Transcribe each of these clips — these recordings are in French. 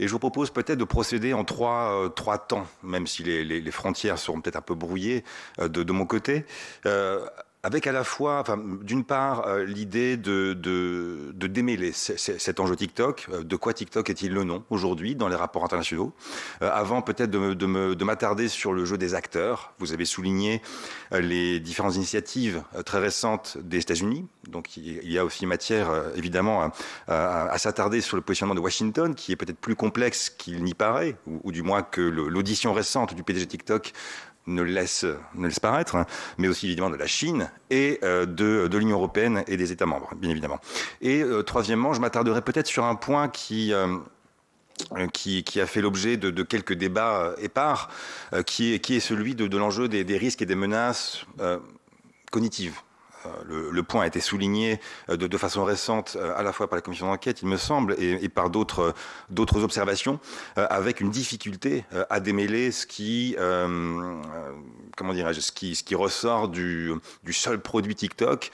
Et je vous propose peut-être de procéder en trois temps, même si les frontières seront peut-être un peu brouillées de mon côté. Avec à la fois, enfin, d'une part, l'idée de démêler cet enjeu TikTok. De quoi TikTok est-il le nom aujourd'hui dans les rapports internationaux? Avant peut-être de m'attarder sur le jeu des acteurs. Vous avez souligné les différentes initiatives très récentes des États-Unis. Donc il y a aussi matière, évidemment, à s'attarder sur le positionnement de Washington, qui est peut-être plus complexe qu'il n'y paraît, ou du moins que l'audition récente du PDG TikTok ne le laisse paraître, hein, mais aussi évidemment de la Chine et de l'Union européenne et des États membres, bien évidemment. Et troisièmement, je m'attarderai peut-être sur un point qui a fait l'objet de quelques débats épars, qui est celui de l'enjeu des risques et des menaces cognitives. Le point a été souligné de façon récente à la fois par la commission d'enquête, il me semble, et par d'autres observations, avec une difficulté à démêler ce qui ressort du seul produit TikTok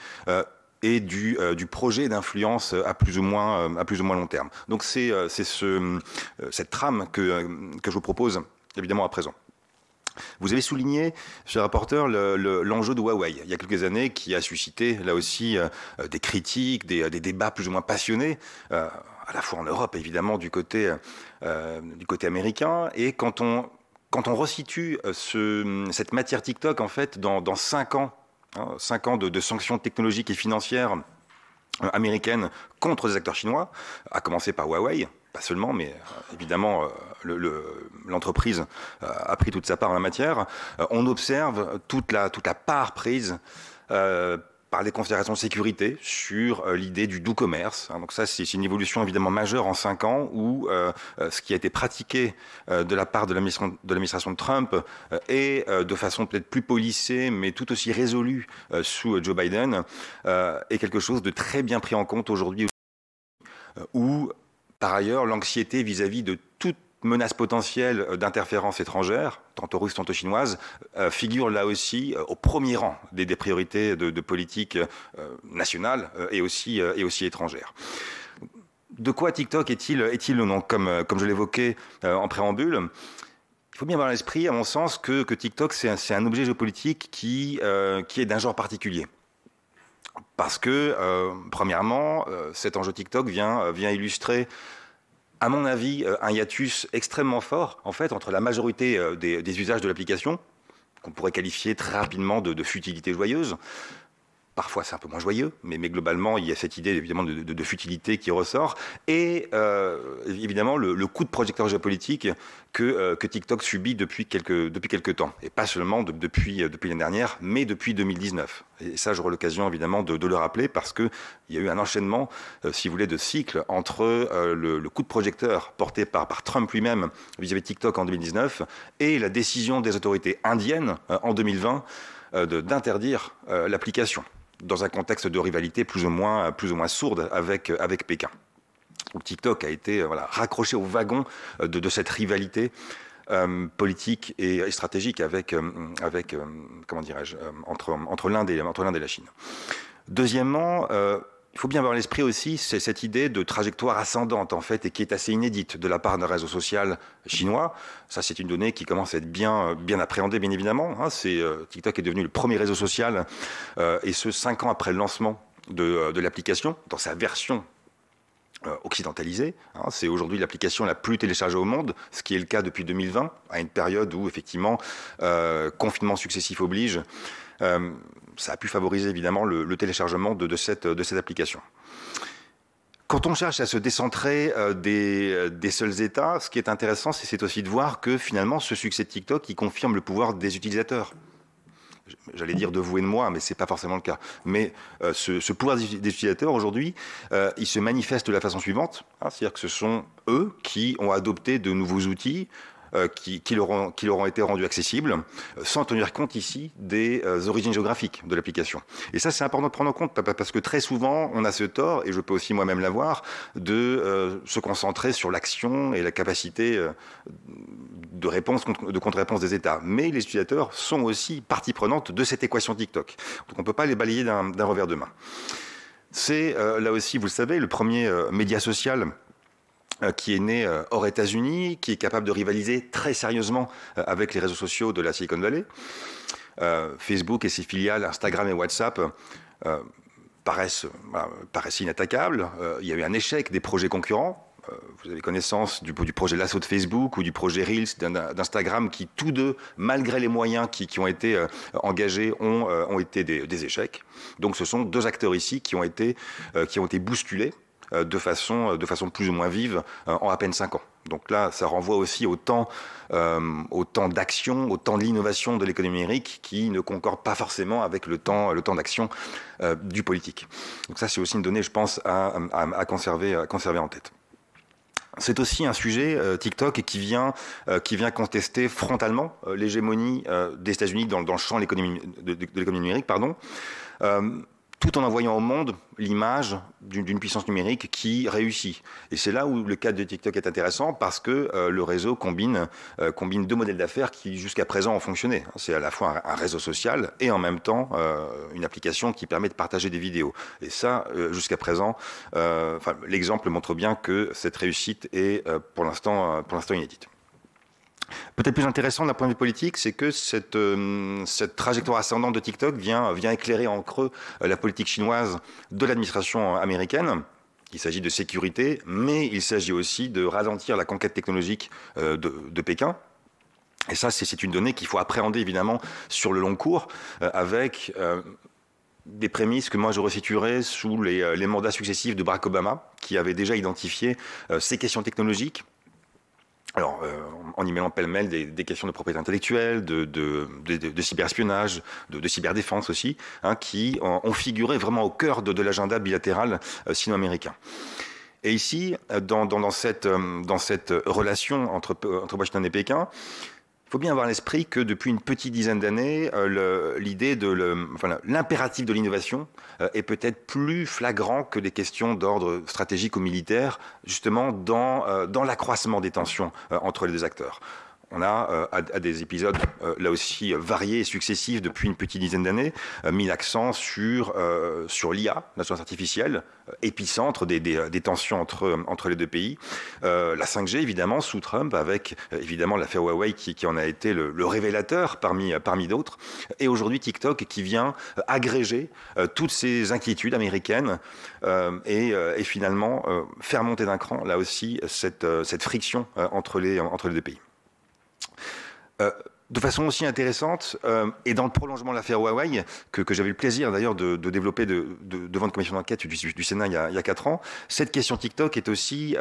et du projet d'influence à plus ou moins long terme. Donc c'est cette trame que je vous propose évidemment à présent. Vous avez souligné, cher rapporteur, l'enjeu de Huawei, il y a quelques années, qui a suscité, là aussi, des critiques, des débats plus ou moins passionnés, à la fois en Europe, évidemment, du côté américain. Et quand on resitue cette matière TikTok, en fait, dans 5 ans, 5 ans de sanctions technologiques et financières américaines contre les acteurs chinois, à commencer par Huawei, pas seulement, mais évidemment, l'entreprise a pris toute sa part en la matière. On observe toute la part prise par les considérations de sécurité sur l'idée du doux commerce. Donc ça, c'est une évolution évidemment majeure en 5 ans où ce qui a été pratiqué de la part de l'administration de Trump est de façon peut-être plus polissée, mais tout aussi résolue sous Joe Biden, est quelque chose de très bien pris en compte aujourd'hui, où par ailleurs l'anxiété vis-à-vis de toute menace potentielle d'interférence étrangère, tantôt russe, tantôt chinoise, figure là aussi au premier rang des priorités de politique nationale et aussi étrangère. De quoi TikTok est-il le nom? Comme je l'évoquais en préambule, il faut bien avoir à l'esprit, à mon sens, que TikTok, c'est un objet géopolitique qui est d'un genre particulier. Parce que, premièrement, cet enjeu TikTok vient illustrer, à mon avis, un hiatus extrêmement fort, en fait, entre la majorité des usages de l'application, qu'on pourrait qualifier très rapidement de futilité joyeuse. Parfois, c'est un peu moins joyeux, mais globalement, il y a cette idée évidemment de futilité qui ressort. Et évidemment, le coup de projecteur géopolitique que TikTok subit depuis quelques temps. Et pas seulement depuis l'année dernière, mais depuis 2019. Et ça, j'aurai l'occasion évidemment de le rappeler parce qu'il y a eu un enchaînement, si vous voulez, de cycles entre le coup de projecteur porté par Trump lui-même vis-à-vis de TikTok en 2019 et la décision des autorités indiennes en 2020 d'interdire l'application, dans un contexte de rivalité plus ou moins sourde avec Pékin. Donc TikTok a été raccroché au wagon de cette rivalité politique et stratégique entre l'Inde et la Chine. Deuxièmement, il faut bien avoir à l'esprit aussi cette idée de trajectoire ascendante, en fait, et qui est assez inédite de la part d'un réseau social chinois. Ça, c'est une donnée qui commence à être bien appréhendée, bien évidemment. TikTok est devenu le premier réseau social, et ce, 5 ans après le lancement de l'application, dans sa version occidentalisée. C'est aujourd'hui l'application la plus téléchargée au monde, ce qui est le cas depuis 2020, à une période où, effectivement, confinement successif oblige. Ça a pu favoriser évidemment le téléchargement de cette application. Quand on cherche à se décentrer des seuls États, ce qui est intéressant, c'est aussi de voir que finalement ce succès de TikTok, il confirme le pouvoir des utilisateurs. J'allais dire de vous et de moi, mais c'est pas forcément le cas. Mais ce pouvoir des utilisateurs aujourd'hui, il se manifeste de la façon suivante, c'est-à-dire que ce sont eux qui ont adopté de nouveaux outils, qui leur ont été rendus accessibles, sans tenir compte ici des origines géographiques de l'application. Et ça, c'est important de prendre en compte, parce que très souvent, on a ce tort, et je peux aussi moi-même l'avoir, de se concentrer sur l'action et la capacité de réponse, de contre-réponse des États. Mais les utilisateurs sont aussi partie prenante de cette équation TikTok. Donc on ne peut pas les balayer d'un revers de main. C'est, là aussi, vous le savez, le premier média social qui est né hors États-Unis, qui est capable de rivaliser très sérieusement avec les réseaux sociaux de la Silicon Valley. Facebook et ses filiales, Instagram et WhatsApp, paraissent inattaquables. Il y a eu un échec des projets concurrents. Vous avez connaissance du projet Lasso de Facebook ou du projet Reels d'Instagram qui, tous deux, malgré les moyens qui ont été engagés, ont été des échecs. Donc ce sont deux acteurs ici qui ont été bousculés de façon plus ou moins vive en à peine 5 ans. Donc là, ça renvoie aussi au temps d'action, au temps de l'innovation de l'économie numérique qui ne concorde pas forcément avec le temps d'action du politique. Donc ça, c'est aussi une donnée, je pense, à conserver en tête. C'est aussi un sujet, TikTok, qui vient contester frontalement l'hégémonie des États-Unis dans le champ de l'économie numérique, tout en envoyant au monde l'image d'une puissance numérique qui réussit. Et c'est là où le cadre de TikTok est intéressant, parce que le réseau combine deux modèles d'affaires qui jusqu'à présent ont fonctionné. C'est à la fois un réseau social et en même temps une application qui permet de partager des vidéos. Et ça, jusqu'à présent, l'exemple montre bien que cette réussite est pour l'instant inédite. Peut-être plus intéressant d'un point de vue politique, c'est que cette trajectoire ascendante de TikTok vient éclairer en creux la politique chinoise de l'administration américaine. Il s'agit de sécurité, mais il s'agit aussi de ralentir la conquête technologique de Pékin. Et ça, c'est une donnée qu'il faut appréhender évidemment sur le long cours, avec des prémices que moi je resituerais sous les mandats successifs de Barack Obama, qui avait déjà identifié ces questions technologiques. Alors, en y mêlant pêle-mêle des questions de propriété intellectuelle, de cyberespionnage, de cyberdéfense aussi, qui ont figuré vraiment au cœur de l'agenda bilatéral sino-américain. Et ici, dans cette relation entre Washington et Pékin, il faut bien avoir à l'esprit que depuis une petite dizaine d'années, l'impératif de l'innovation est peut-être plus flagrant que des questions d'ordre stratégique ou militaire, justement dans l'accroissement des tensions entre les deux acteurs. On a, à des épisodes là aussi variés et successifs depuis une petite dizaine d'années, mis l'accent sur l'IA, l'intelligence artificielle, épicentre des tensions entre les deux pays. La 5G, évidemment, sous Trump, avec évidemment l'affaire Huawei qui en a été le révélateur parmi d'autres. Et aujourd'hui, TikTok qui vient agréger toutes ces inquiétudes américaines et finalement faire monter d'un cran, là aussi, cette friction entre les deux pays. De façon aussi intéressante, et dans le prolongement de l'affaire Huawei, que j'avais eu le plaisir d'ailleurs de développer devant une commission d'enquête du Sénat il y a 4 ans, cette question TikTok est aussi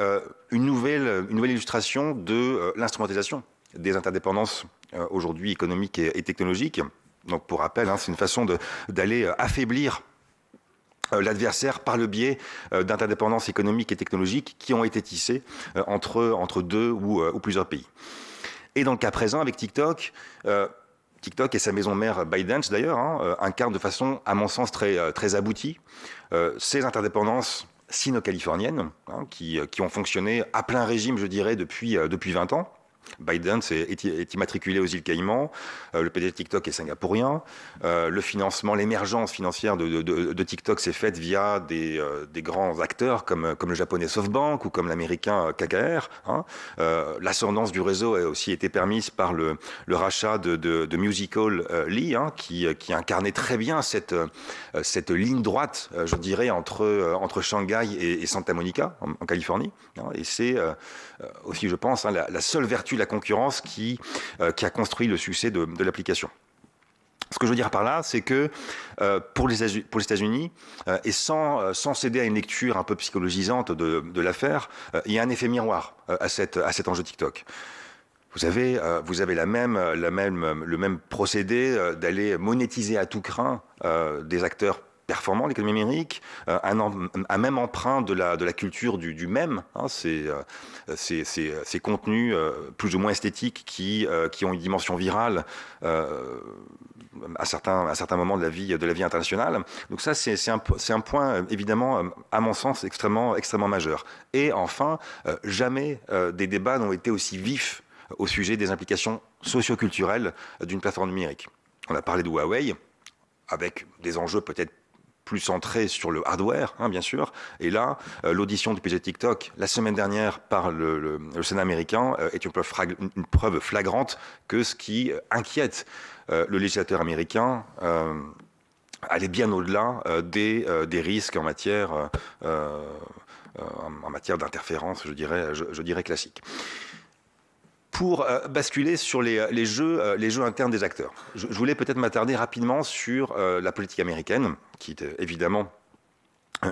une nouvelle illustration de l'instrumentalisation des interdépendances aujourd'hui économiques et technologiques. Donc pour rappel, c'est une façon d'aller affaiblir l'adversaire par le biais d'interdépendances économiques et technologiques qui ont été tissées entre deux ou plusieurs pays. Et dans le cas présent, avec TikTok, TikTok et sa maison mère ByteDance d'ailleurs incarnent de façon, à mon sens, très aboutie ces interdépendances sino-californiennes qui ont fonctionné à plein régime, je dirais, depuis 20 ans. ByteDance est immatriculé aux îles Caïmans, le PDG de TikTok est singapourien, le financement, l'émergence financière de TikTok s'est faite via des grands acteurs comme le japonais SoftBank ou comme l'américain KKR. L'ascendance du réseau a aussi été permise par le rachat de Musical Ly, qui incarnait très bien cette ligne droite, je dirais, entre Shanghai et Santa Monica, en Californie. Et c'est aussi, je pense, la seule vertu de la concurrence qui a construit le succès de l'application. Ce que je veux dire par là, c'est que pour les États-Unis, et sans céder à une lecture un peu psychologisante de l'affaire, il y a un effet miroir à cet enjeu TikTok. Vous avez le même procédé d'aller monétiser à tout crin des acteurs performant l'économie numérique, un même emprunt de la culture du mème, ces contenus plus ou moins esthétiques qui ont une dimension virale à certains moments de la vie internationale. Donc ça, c'est un point évidemment, à mon sens, extrêmement majeur. Et enfin, jamais des débats n'ont été aussi vifs au sujet des implications socio-culturelles d'une plateforme numérique. On a parlé de Huawei, avec des enjeux peut-être plus centré sur le hardware, hein, bien sûr. Et là, l'audition du PDG de TikTok la semaine dernière par le Sénat américain est une preuve flagrante que ce qui inquiète le législateur américain allait bien au-delà des risques en matière d'interférence, je dirais classique. Pour basculer sur les jeux internes des acteurs, je voulais peut-être m'attarder rapidement sur la politique américaine, qui est évidemment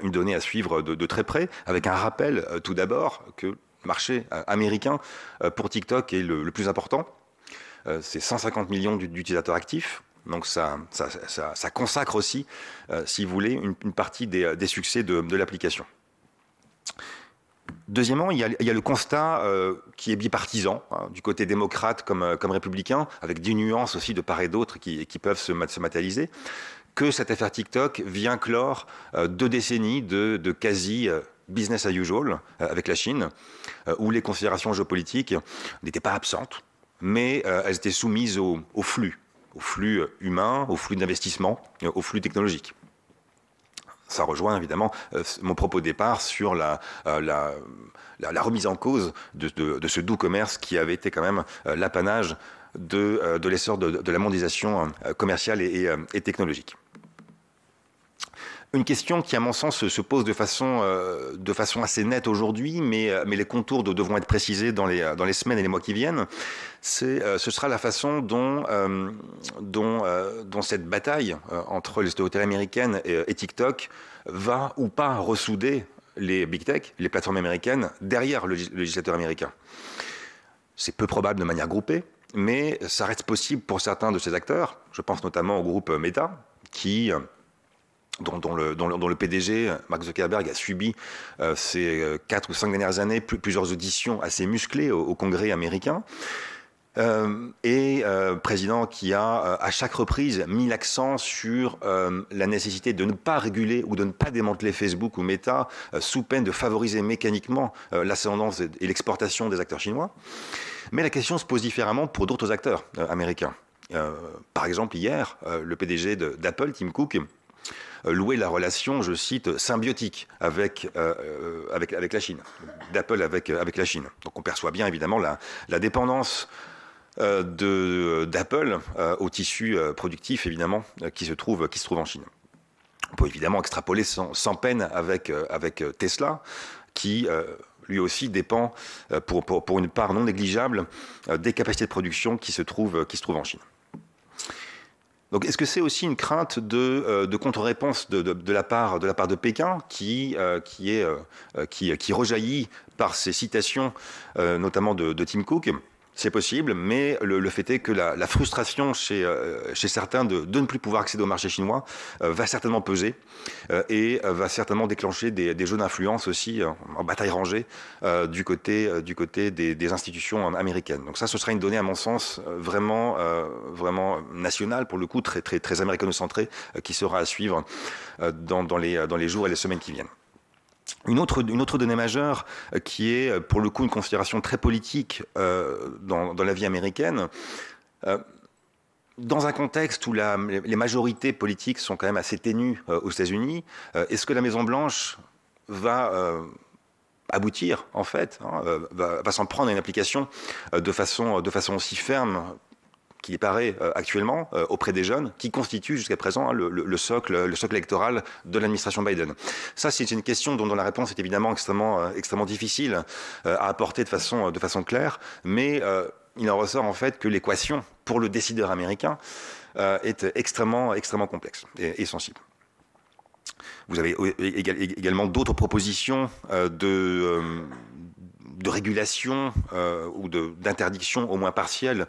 une donnée à suivre de très près, avec un rappel tout d'abord que le marché américain pour TikTok est le plus important. C'est 150 millions d'utilisateurs actifs. Donc ça consacre aussi, si vous voulez, une partie des succès de l'application. Deuxièmement, il y a le constat qui est bipartisan, hein, du côté démocrate comme républicain, avec des nuances aussi de part et d'autre qui peuvent se matérialiser, que cette affaire TikTok vient clore 2 décennies de quasi business as usual avec la Chine, où les considérations géopolitiques n'étaient pas absentes, mais elles étaient soumises au flux humain, au flux d'investissement, au flux technologique. Ça rejoint évidemment mon propos de départ sur la remise en cause de ce doux commerce qui avait été quand même l'apanage de l'essor de la mondialisation commerciale et technologique. Une question qui, à mon sens, se pose de façon assez nette aujourd'hui, mais les contours devront être précisés dans les semaines et les mois qui viennent. Ce sera la façon dont cette bataille entre les autorités américaines et TikTok va ou pas ressouder les big tech, les plateformes américaines, derrière le législateur américain. C'est peu probable de manière groupée, mais ça reste possible pour certains de ces acteurs. Je pense notamment au groupe Meta, dont le PDG, Mark Zuckerberg, a subi ces 4 ou 5 dernières années plusieurs auditions assez musclées au Congrès américain. Président qui a à chaque reprise mis l'accent sur la nécessité de ne pas réguler ou de ne pas démanteler Facebook ou Meta sous peine de favoriser mécaniquement l'ascendance et l'exportation des acteurs chinois. Mais la question se pose différemment pour d'autres acteurs américains. Par exemple, hier, le PDG d'Apple, Tim Cook, louer la relation, je cite, symbiotique avec la Chine, d'Apple avec la Chine. Donc on perçoit bien évidemment la dépendance d'Apple au tissu productif évidemment qui se trouve en Chine. On peut évidemment extrapoler sans peine avec Tesla qui lui aussi dépend pour une part non négligeable des capacités de production qui se trouvent en Chine. Donc, est-ce que c'est aussi une crainte de contre-réponse de la part de Pékin qui rejaillit par ces citations, notamment de Tim Cook? C'est possible, mais le fait est que la frustration chez certains de ne plus pouvoir accéder au marché chinois va certainement peser et va certainement déclencher des jeux d'influence aussi en bataille rangée du côté des institutions américaines. Donc ça, ce sera une donnée à mon sens vraiment nationale, pour le coup très, très, très américano-centrée, qui sera à suivre dans les jours et les semaines qui viennent. Une autre donnée majeure qui est pour le coup une considération très politique dans la vie américaine, dans un contexte où les majorités politiques sont quand même assez ténues aux États-Unis, est-ce que la Maison-Blanche va aboutir en fait, va s'en prendre à une application de façon aussi ferme qu'il paraît actuellement auprès des jeunes, qui constitue jusqu'à présent le socle électoral de l'administration Biden. Ça, c'est une question dont la réponse est évidemment extrêmement difficile à apporter de façon claire, mais il en ressort en fait que l'équation pour le décideur américain est extrêmement complexe et sensible. Vous avez également d'autres propositions de régulation ou d'interdiction au moins partielle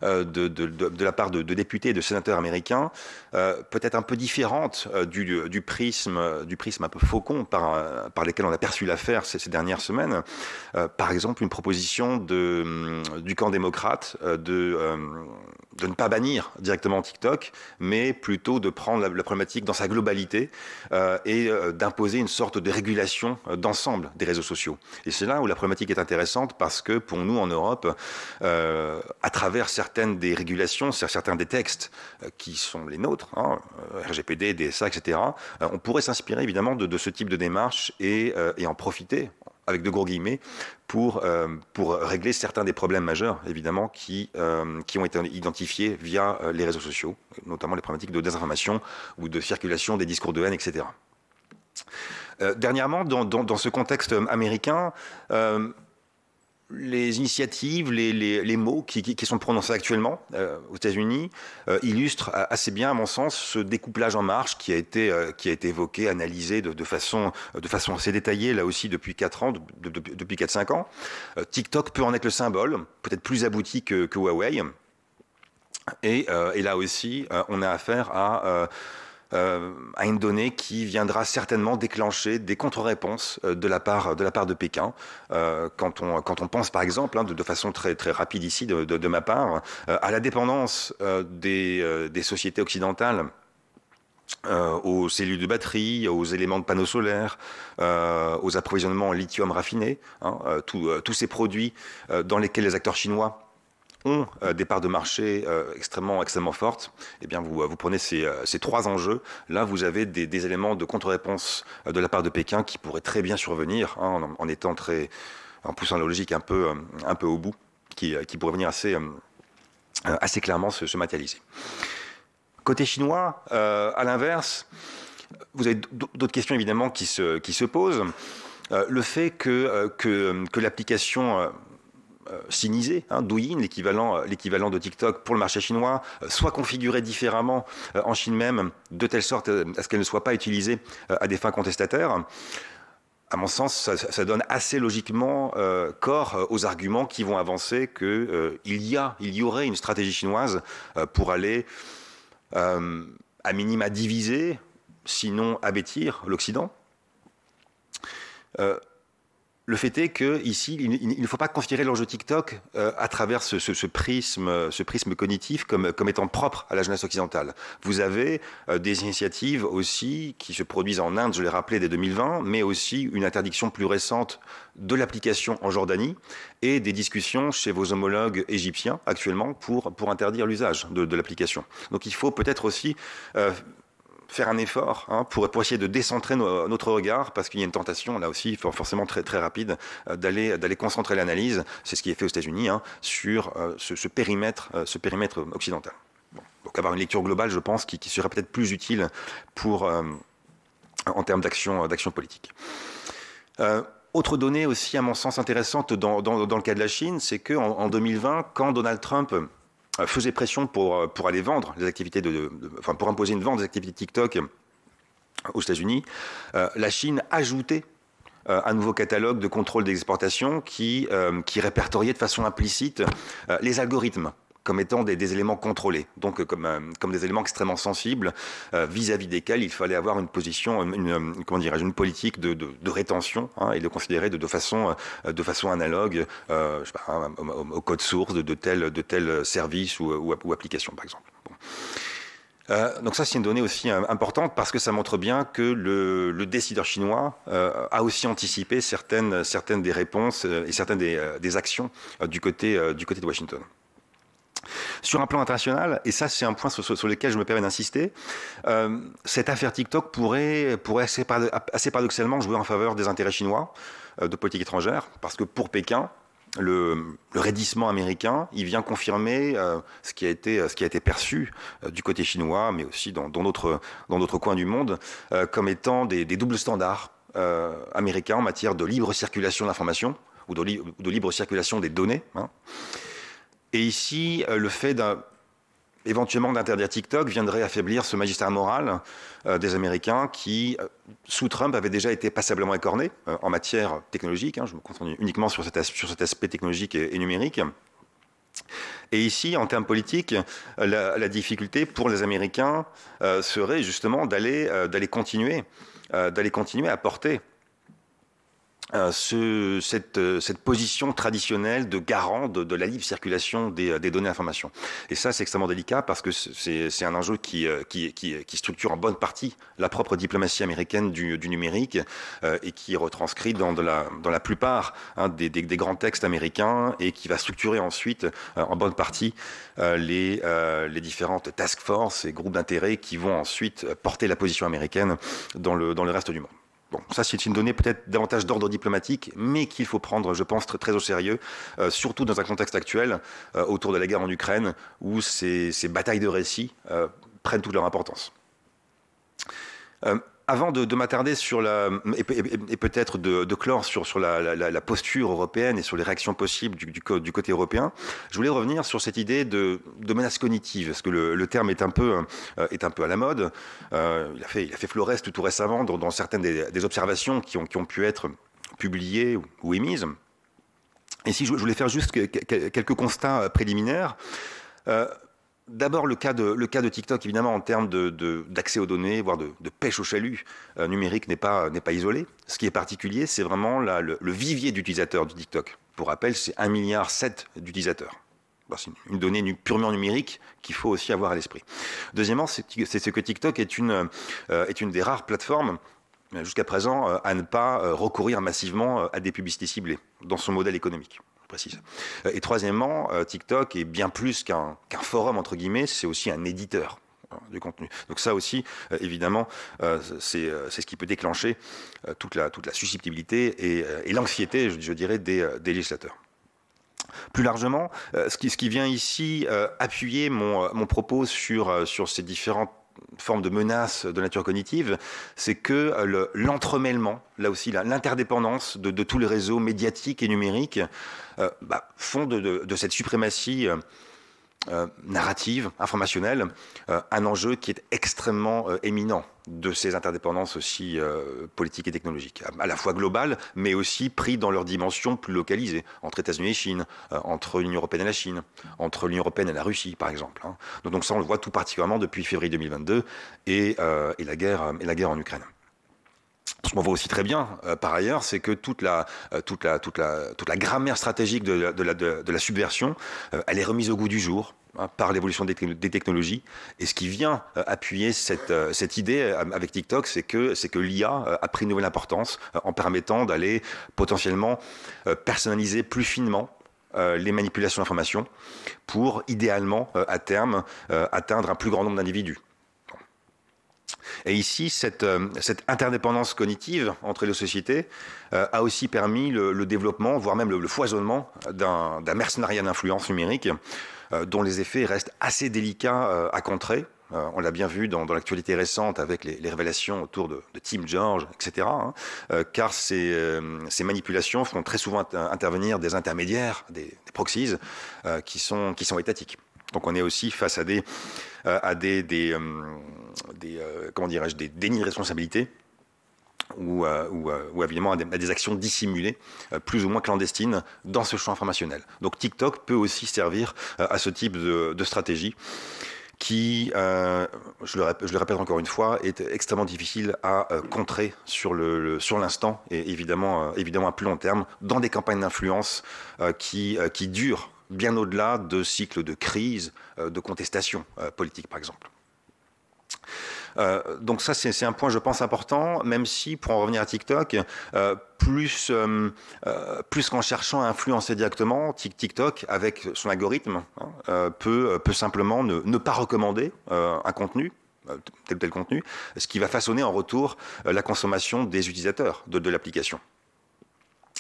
de la part de députés et de sénateurs américains, peut-être un peu différente du prisme un peu faucon par lesquels on a perçu l'affaire ces dernières semaines. Par exemple, une proposition du camp démocrate de ne pas bannir directement TikTok, mais plutôt de prendre la problématique dans sa globalité et d'imposer une sorte de régulation d'ensemble des réseaux sociaux. Et c'est là où la problématique est intéressante, parce que pour nous en Europe, à travers certains certaines des régulations, certains des textes qui sont les nôtres, hein, RGPD, DSA, etc., on pourrait s'inspirer évidemment de ce type de démarche et en profiter, avec de gros guillemets, pour régler certains des problèmes majeurs, évidemment, qui ont été identifiés via les réseaux sociaux, notamment les problématiques de désinformation ou de circulation des discours de haine, etc. Dernièrement, dans ce contexte américain, les initiatives, les mots qui sont prononcés actuellement aux États-Unis illustrent assez bien, à mon sens, ce découplage en marche qui a été évoqué, analysé de façon assez détaillée, là aussi depuis 4 ans, depuis 4-5 ans. TikTok peut en être le symbole, peut-être plus abouti que Huawei. Et là aussi, on a affaire à une donnée qui viendra certainement déclencher des contre-réponses de la part de Pékin. Quand on pense par exemple, de façon très, très rapide ici de ma part, à la dépendance des sociétés occidentales aux cellules de batterie, aux éléments de panneaux solaires, aux approvisionnements en lithium raffiné, tous ces produits dans lesquels les acteurs chinois ont des parts de marché extrêmement fortes, eh bien vous prenez ces 3 enjeux. Là, vous avez des éléments de contre-réponse de la part de Pékin qui pourraient très bien survenir, hein, en poussant la logique un peu au bout, qui pourrait venir assez clairement se matérialiser. Côté chinois, à l'inverse, vous avez d'autres questions évidemment qui se posent. Le fait que l'application sinisé, Douyin, l'équivalent de TikTok pour le marché chinois, soit configurée différemment en Chine même, de telle sorte à ce qu'elle ne soit pas utilisée à des fins contestataires. À mon sens, ça donne assez logiquement corps aux arguments qui vont avancer qu'il y aurait une stratégie chinoise pour aller à minima diviser, sinon abêtir l'Occident. Le fait est qu'ici, il ne faut pas considérer l'enjeu TikTok à travers ce prisme cognitif comme étant propre à la jeunesse occidentale. Vous avez des initiatives aussi qui se produisent en Inde, je l'ai rappelé, dès 2020, mais aussi une interdiction plus récente de l'application en Jordanie et des discussions chez vos homologues égyptiens actuellement pour interdire l'usage de l'application. Donc il faut peut-être aussi faire un effort pour essayer de décentrer notre regard, parce qu'il y a une tentation là aussi forcément très très rapide d'aller concentrer l'analyse, c'est ce qui est fait aux États-Unis, sur ce périmètre occidental. Bon. Donc avoir une lecture globale, je pense, qui serait peut-être plus utile en termes d'action politique. Autre donnée aussi à mon sens intéressante dans le cas de la Chine, c'est qu'en 2020, quand Donald Trump faisait pression pour aller vendre les activités pour imposer une vente des activités TikTok aux États-Unis, la Chine ajoutait un nouveau catalogue de contrôle des exportations qui répertoriait de façon implicite les algorithmes comme étant des éléments contrôlés, donc comme des éléments extrêmement sensibles vis-à-vis desquels il fallait avoir une position, une politique de rétention et de considérer de façon analogue au code source de tel service ou application, par exemple. Bon. Donc ça, c'est une donnée aussi importante parce que ça montre bien que le décideur chinois a aussi anticipé certaines des réponses et certaines des actions du côté de Washington. Sur un plan international, et ça c'est un point sur lequel je me permets d'insister, cette affaire TikTok pourrait assez paradoxalement jouer en faveur des intérêts chinois de politique étrangère, parce que pour Pékin, le raidissement américain, il vient confirmer ce qui a été perçu du côté chinois, mais aussi dans d'autres coins du monde, comme étant des doubles standards américains en matière de libre circulation de l'information ou de libre circulation des données. Et ici, le fait éventuellement d'interdire TikTok viendrait affaiblir ce magistère moral des Américains qui, sous Trump, avait déjà été passablement écorné en matière technologique. Je me concentre uniquement sur cet aspect technologique et numérique. Et ici, en termes politiques, la difficulté pour les Américains serait justement d'aller continuer à porter cette position traditionnelle de garant de la libre circulation des données d'information. Et ça, c'est extrêmement délicat parce que c'est un enjeu qui structure en bonne partie la propre diplomatie américaine du numérique et qui est retranscrit dans la plupart des grands textes américains et qui va structurer ensuite en bonne partie les différentes task force et groupes d'intérêt qui vont ensuite porter la position américaine dans le reste du monde. Bon, ça c'est une donnée peut-être davantage d'ordre diplomatique, mais qu'il faut prendre, je pense, très au sérieux, surtout dans un contexte actuel, autour de la guerre en Ukraine, où ces batailles de récits prennent toute leur importance. Avant de m'attarder sur et peut-être de clore sur la posture européenne et sur les réactions possibles du côté européen, je voulais revenir sur cette idée de menace cognitive, parce que le terme est un peu à la mode. Il a fait florès tout récemment dans certaines des observations qui ont pu être publiées ou émises. Et si je voulais faire juste quelques constats préliminaires. D'abord, le cas de TikTok, évidemment, en termes d'accès aux données, voire de pêche au chalut numérique, n'est pas isolé. Ce qui est particulier, c'est vraiment le vivier d'utilisateurs du TikTok. Pour rappel, c'est 1,7 milliard d'utilisateurs. Bon, c'est une donnée purement numérique qu'il faut aussi avoir à l'esprit. Deuxièmement, c'est que TikTok est une des rares plateformes jusqu'à présent à ne pas recourir massivement à des publicités ciblées dans son modèle économique. Précise. Et troisièmement, TikTok est bien plus qu'un forum, entre guillemets, c'est aussi un éditeur du contenu. Donc ça aussi, évidemment, c'est ce qui peut déclencher toute la susceptibilité et l'anxiété, je dirais, des législateurs. Plus largement, ce qui vient ici appuyer mon propos sur ces différentes forme de menace de nature cognitive, c'est que l'entremêlement, là aussi l'interdépendance de tous les réseaux médiatiques et numériques font de cette suprématie narrative, informationnelle, un enjeu qui est extrêmement éminent de ces interdépendances aussi politiques et technologiques, à la fois globales, mais aussi pris dans leur dimension plus localisée, entre États-Unis et Chine, entre l'Union européenne et la Chine, entre l'Union européenne et la Russie, par exemple. Donc ça, on le voit tout particulièrement depuis février 2022 et la guerre en Ukraine. Ce qu'on voit aussi très bien, par ailleurs, c'est que toute la grammaire stratégique de la subversion, elle est remise au goût du jour par l'évolution des technologies. Et ce qui vient appuyer cette idée avec TikTok, c'est que l'IA a pris une nouvelle importance en permettant d'aller potentiellement personnaliser plus finement les manipulations d'informations pour, idéalement, à terme, atteindre un plus grand nombre d'individus. Et ici, cette interdépendance cognitive entre les sociétés a aussi permis le développement, voire même le foisonnement d'un mercenariat d'influence numérique dont les effets restent assez délicats à contrer. On l'a bien vu dans l'actualité récente avec les révélations autour de Tim George, etc. Car ces manipulations font très souvent intervenir des intermédiaires, des proxies, qui sont étatiques. Donc on est aussi face à des comment dirais-je, des dénis de responsabilité ou évidemment à des actions dissimulées, plus ou moins clandestines, dans ce champ informationnel. Donc TikTok peut aussi servir à ce type de stratégie qui, je le répète encore une fois, est extrêmement difficile à contrer sur l'instant et évidemment à plus long terme, dans des campagnes d'influence qui durent bien au-delà de cycles de crise, de contestation politique, par exemple. Donc ça, c'est un point, je pense, important, même si, pour en revenir à TikTok, plus qu'en cherchant à influencer directement, TikTok, avec son algorithme, peut simplement ne pas recommander un contenu, tel ou tel contenu, ce qui va façonner en retour la consommation des utilisateurs de l'application.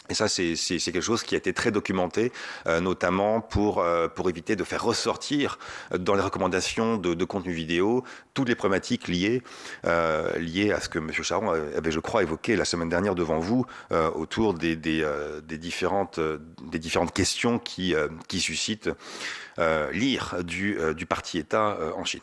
Et ça, c'est quelque chose qui a été très documenté, notamment pour éviter de faire ressortir dans les recommandations de contenu vidéo toutes les problématiques liées à ce que M. Charon avait, je crois, évoqué la semaine dernière devant vous, autour des différentes questions qui suscitent l'ire du parti État en Chine.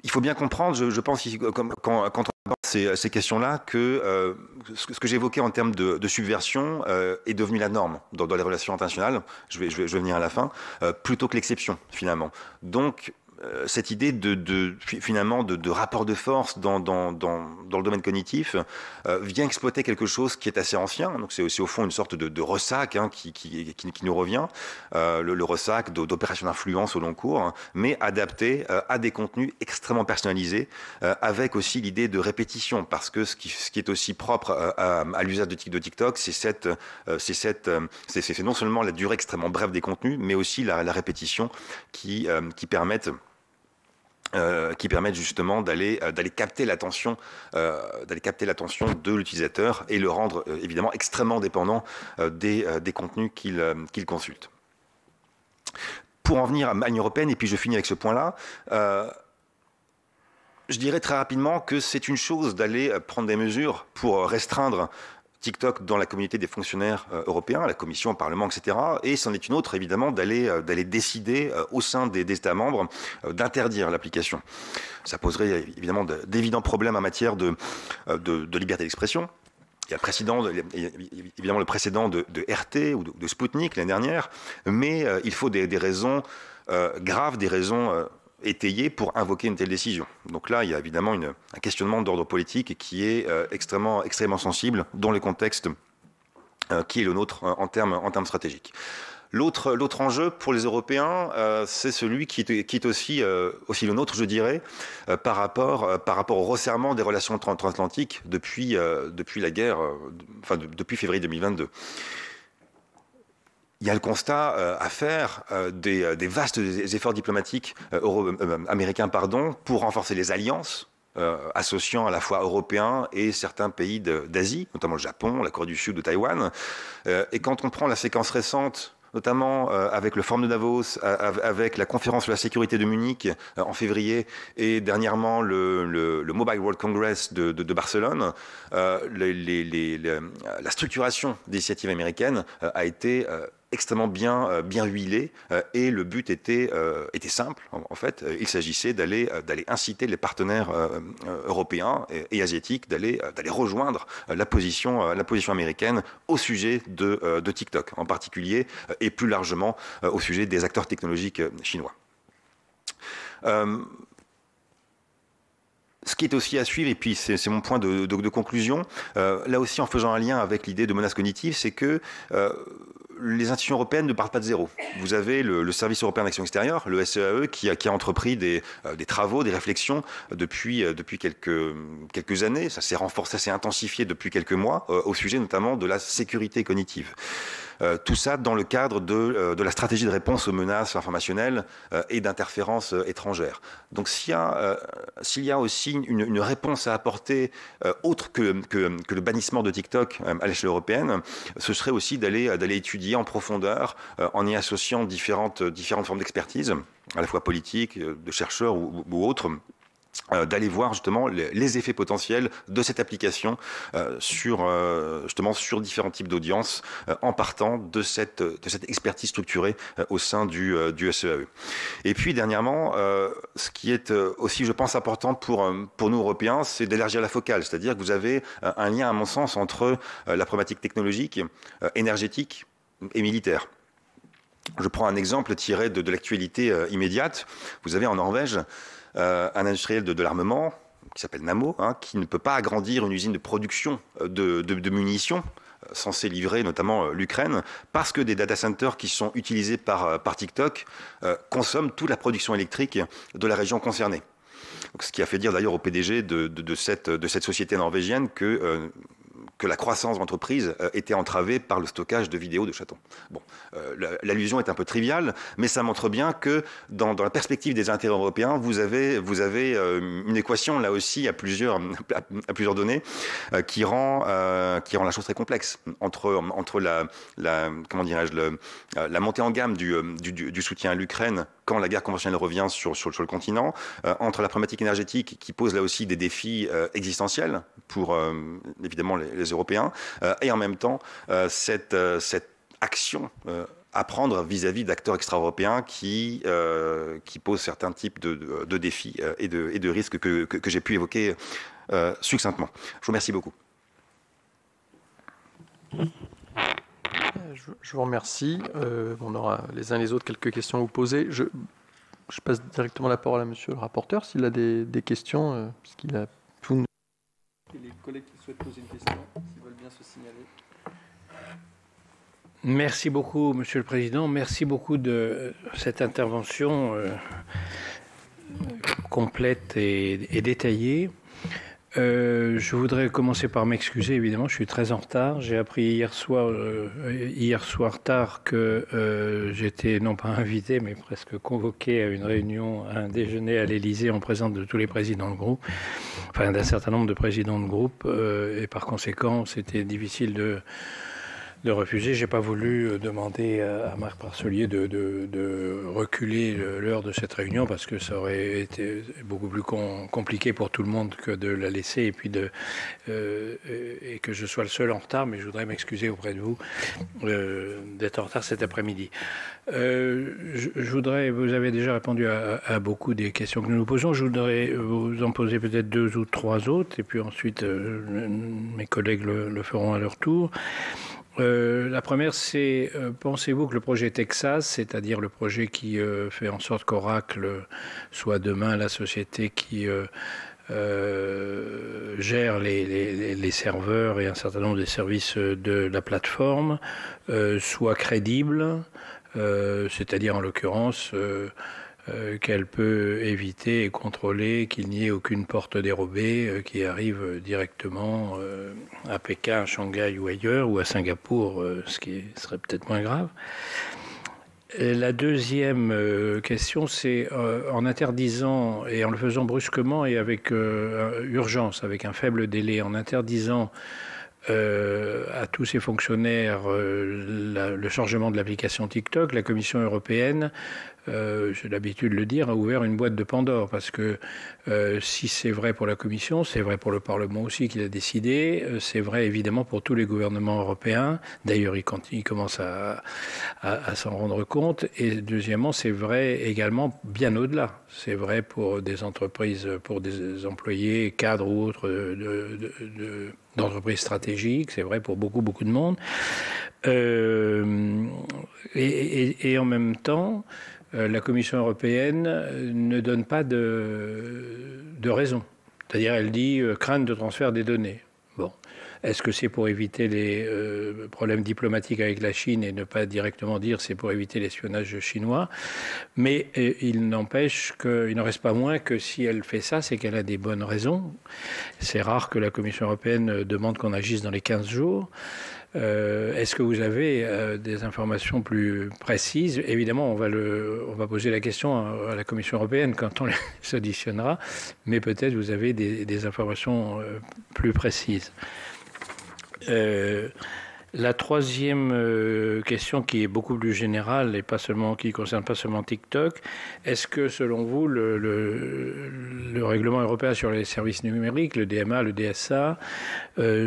Il faut bien comprendre, je pense, quand on aborde ces questions-là, que ce que j'évoquais en termes de subversion est devenu la norme dans les relations internationales, je vais venir à la fin, plutôt que l'exception, finalement. Donc, cette idée finalement de rapport de force dans le domaine cognitif vient exploiter quelque chose qui est assez ancien. Donc c'est au fond une sorte de ressac qui nous revient, le ressac d'opérations d'influence au long cours, hein, mais adapté à des contenus extrêmement personnalisés, avec aussi l'idée de répétition, parce que ce qui est aussi propre à l'usage de TikTok, c'est non seulement la durée extrêmement brève des contenus, mais aussi la répétition qui permettent justement d'aller capter l'attention de l'utilisateur et le rendre évidemment extrêmement dépendant des contenus qu'il consulte. Pour en venir à l'Union européenne, et puis je finis avec ce point-là, je dirais très rapidement que c'est une chose d'aller prendre des mesures pour restreindre TikTok dans la communauté des fonctionnaires européens, la Commission, le Parlement, etc. Et c'en est une autre, évidemment, d'aller décider au sein des États membres d'interdire l'application. Ça poserait évidemment d'évidents problèmes en matière de liberté d'expression. Il y a évidemment le précédent de RT ou de Sputnik l'année dernière, mais il faut des raisons graves, des raisons étayées pour invoquer une telle décision. Donc là, il y a évidemment un questionnement d'ordre politique qui est extrêmement sensible dans le contexte qui est le nôtre en termes stratégiques. L'autre enjeu pour les Européens, c'est celui qui est aussi le nôtre, je dirais, par rapport au resserrement des relations transatlantiques depuis la guerre, depuis février 2022. Il y a le constat à faire des vastes efforts diplomatiques américains pour renforcer les alliances associant à la fois Européens et certains pays d'Asie, notamment le Japon, la Corée du Sud ou Taïwan. Et quand on prend la séquence récente, notamment avec le Forum de Davos, avec la conférence sur la sécurité de Munich en février et dernièrement le Mobile World Congress de Barcelone, la structuration des initiatives américaines a été extrêmement bien huilée et le but était simple en fait. Il s'agissait d'aller inciter les partenaires européens et asiatiques d'aller rejoindre la position américaine au sujet de TikTok en particulier et plus largement au sujet des acteurs technologiques chinois. Ce qui est aussi à suivre, et puis c'est mon point de conclusion, là aussi en faisant un lien avec l'idée de menace cognitive, c'est que les institutions européennes ne partent pas de zéro. Vous avez le Service européen d'action extérieure, le SEAE, qui a entrepris des travaux, des réflexions depuis quelques années. Ça s'est renforcé, ça s'est intensifié depuis quelques mois, au sujet notamment de la sécurité cognitive. Tout ça dans le cadre de la stratégie de réponse aux menaces informationnelles et d'interférences étrangères. Donc s'il y a aussi une réponse à apporter autre que le bannissement de TikTok à l'échelle européenne, ce serait aussi d'aller étudier en profondeur, en y associant différentes formes d'expertise, à la fois politique, de chercheurs ou autres, d'aller voir justement les effets potentiels de cette application sur différents types d'audiences en partant de cette expertise structurée au sein du SEAE. Et puis dernièrement, ce qui est aussi, je pense, important pour nous Européens, c'est d'élargir la focale, c'est-à-dire que vous avez un lien, à mon sens, entre la problématique technologique, énergétique et militaire. Je prends un exemple tiré de l'actualité immédiate. Vous avez en Norvège un industriel de l'armement qui s'appelle Nammo, qui ne peut pas agrandir une usine de production de munitions censée livrer notamment l'Ukraine, parce que des data centers qui sont utilisés par TikTok consomment toute la production électrique de la région concernée. Donc, ce qui a fait dire d'ailleurs au PDG de cette société norvégienne que la croissance de l'entreprise était entravée par le stockage de vidéos de chatons. Bon, l'allusion est un peu triviale, mais ça montre bien que dans la perspective des intérêts européens, vous avez une équation là aussi à plusieurs données qui rend la chose très complexe entre la montée en gamme du soutien à l'Ukraine quand la guerre conventionnelle revient sur le continent, entre la problématique énergétique qui pose là aussi des défis existentiels pour évidemment les Européens, et en même temps cette action à prendre vis-à-vis d'acteurs extra-européens qui posent certains types de défis et de risques que j'ai pu évoquer succinctement. Je vous remercie beaucoup. Je vous remercie. On aura les uns les autres quelques questions à vous poser. Je passe directement la parole à monsieur le rapporteur s'il a des questions, puisqu'il a tout. Les collègues qui souhaitent poser une question, s'ils veulent bien se signaler. Merci beaucoup, Monsieur le Président. Merci beaucoup de cette intervention complète et détaillée. Je voudrais commencer par m'excuser, évidemment, je suis très en retard. J'ai appris hier soir tard que j'étais non pas invité, mais presque convoqué à une réunion, à un déjeuner à l'Élysée en présence de tous les présidents de groupe, enfin d'un certain nombre de présidents de groupe, et par conséquent, c'était difficile de refuser. Je n'ai pas voulu demander à Marc Parcelier de reculer l'heure de cette réunion parce que ça aurait été beaucoup plus compliqué pour tout le monde que de la laisser et puis et que je sois le seul en retard, mais je voudrais m'excuser auprès de vous d'être en retard cet après-midi. Vous avez déjà répondu à beaucoup des questions que nous nous posons. Je voudrais vous en poser peut-être 2 ou 3 autres et puis ensuite mes collègues le feront à leur tour. La première, c'est pensez-vous que le projet Texas, c'est-à-dire le projet qui fait en sorte qu'Oracle soit demain la société qui gère les serveurs et un certain nombre des services de la plateforme, soit crédible, c'est-à-dire en l'occurrence qu'elle peut éviter et contrôler qu'il n'y ait aucune porte dérobée qui arrive directement à Pékin, à Shanghai ou ailleurs, ou à Singapour, ce qui serait peut-être moins grave. Et la deuxième question, c'est en interdisant et en le faisant brusquement et avec urgence, avec un faible délai, en interdisant à tous ces fonctionnaires le chargement de l'application TikTok, la Commission européenne, j'ai l'habitude de le dire, a ouvert une boîte de Pandore parce que si c'est vrai pour la Commission, c'est vrai pour le Parlement aussi qui l'a décidé, c'est vrai évidemment pour tous les gouvernements européens, d'ailleurs ils commencent à s'en rendre compte, et deuxièmement c'est vrai également bien au-delà, c'est vrai pour des entreprises, pour des employés, cadres ou autres d'entreprises stratégiques, c'est vrai pour beaucoup de monde, et en même temps la Commission européenne ne donne pas de raison. C'est-à-dire, elle dit crainte de transfert des données. Bon. Est-ce que c'est pour éviter les problèmes diplomatiques avec la Chine et ne pas directement dire c'est pour éviter l'espionnage chinois? Mais il n'empêche qu'il n'en reste pas moins que si elle fait ça, c'est qu'elle a des bonnes raisons. C'est rare que la Commission européenne demande qu'on agisse dans les 15 jours. Est-ce que vous avez des informations plus précises? Évidemment, on va poser la question à la Commission européenne quand on les auditionnera, mais peut-être vous avez des informations plus précises. La troisième question qui est beaucoup plus générale et qui ne concerne pas seulement TikTok, est-ce que selon vous le règlement européen sur les services numériques, le DMA, le DSA,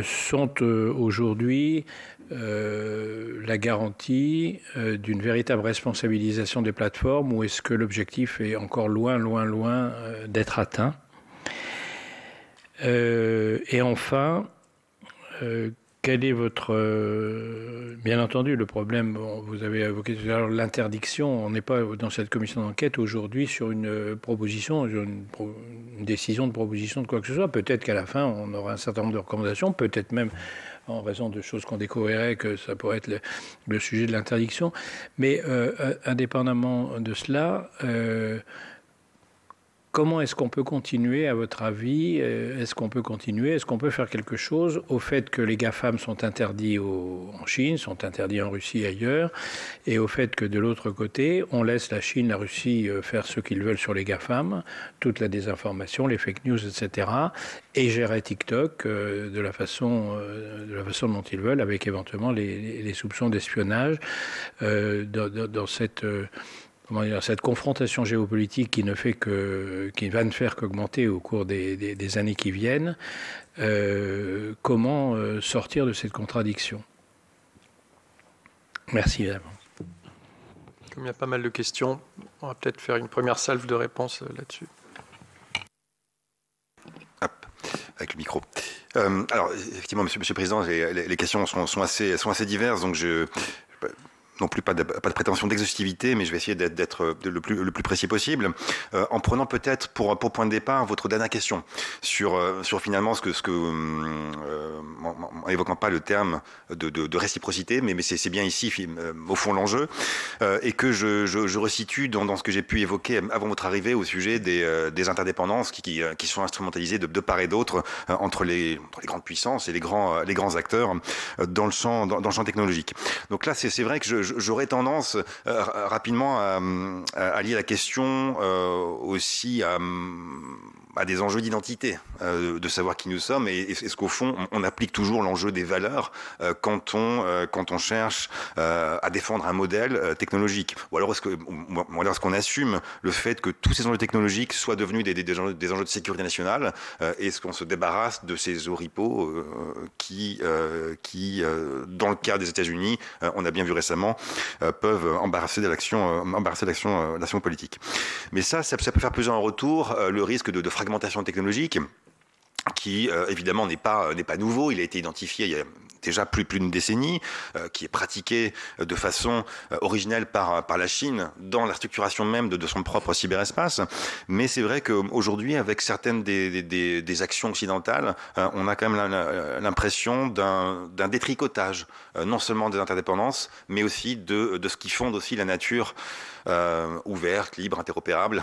sont aujourd'hui la garantie d'une véritable responsabilisation des plateformes, ou est-ce que l'objectif est encore loin d'être atteint? Et enfin, quel est votre... bien entendu, le problème, vous avez évoqué tout à l'heure l'interdiction. On n'est pas dans cette commission d'enquête aujourd'hui sur une proposition, une décision de proposition de quoi que ce soit. Peut-être qu'à la fin, on aura un certain nombre de recommandations, peut-être même en raison de choses qu'on découvrirait que ça pourrait être le sujet de l'interdiction. Mais indépendamment de cela... comment est-ce qu'on peut continuer, à votre avis? Est-ce qu'on peut continuer? Est-ce qu'on peut faire quelque chose au fait que les GAFAM sont interdits en Chine, sont interdits en Russie et ailleurs, et au fait que de l'autre côté, on laisse la Chine, la Russie faire ce qu'ils veulent sur les GAFAM, toute la désinformation, les fake news, etc., et gérer TikTok de la façon dont ils veulent, avec éventuellement les soupçons d'espionnage dans cette... cette confrontation géopolitique qui va ne faire qu'augmenter au cours des années qui viennent, comment sortir de cette contradiction? Merci, madame. Comme il y a pas mal de questions, on va peut-être faire une première salve de réponses là-dessus. Hop, avec le micro. Alors, effectivement, Monsieur le Président, les questions sont assez diverses, donc non plus pas de prétention d'exhaustivité, mais je vais essayer d'être le plus précis possible, en prenant peut-être pour point de départ votre dernière question sur finalement en évoquant pas le terme de réciprocité, mais c'est bien ici au fond l'enjeu, et que je resitue dans ce que j'ai pu évoquer avant votre arrivée au sujet des interdépendances qui sont instrumentalisées de part et d'autre entre les grandes puissances et les grands acteurs dans le champ technologique. Donc là, c'est vrai que j'aurais tendance rapidement à lier la question aussi à des enjeux d'identité, de savoir qui nous sommes, et est-ce qu'au fond on applique toujours l'enjeu des valeurs quand on cherche à défendre un modèle technologique, ou alors est-ce qu'on assume le fait que tous ces enjeux technologiques soient devenus des enjeux de sécurité nationale, et est-ce qu'on se débarrasse de ces oripeaux qui dans le cas des États-Unis, on a bien vu récemment, peuvent embarrasser l'action politique. Mais ça peut faire peser en retour le risque de fragmentation technologique, qui évidemment n'est pas nouveau. Il a été identifié il y a déjà plus d'une décennie, qui est pratiqué de façon originelle par la Chine dans la structuration même de son propre cyberespace. Mais c'est vrai qu'aujourd'hui, avec certaines des actions occidentales, on a quand même l'impression d'un détricotage, non seulement des interdépendances, mais aussi de ce qui fonde aussi la nature ouverte, libre, interopérable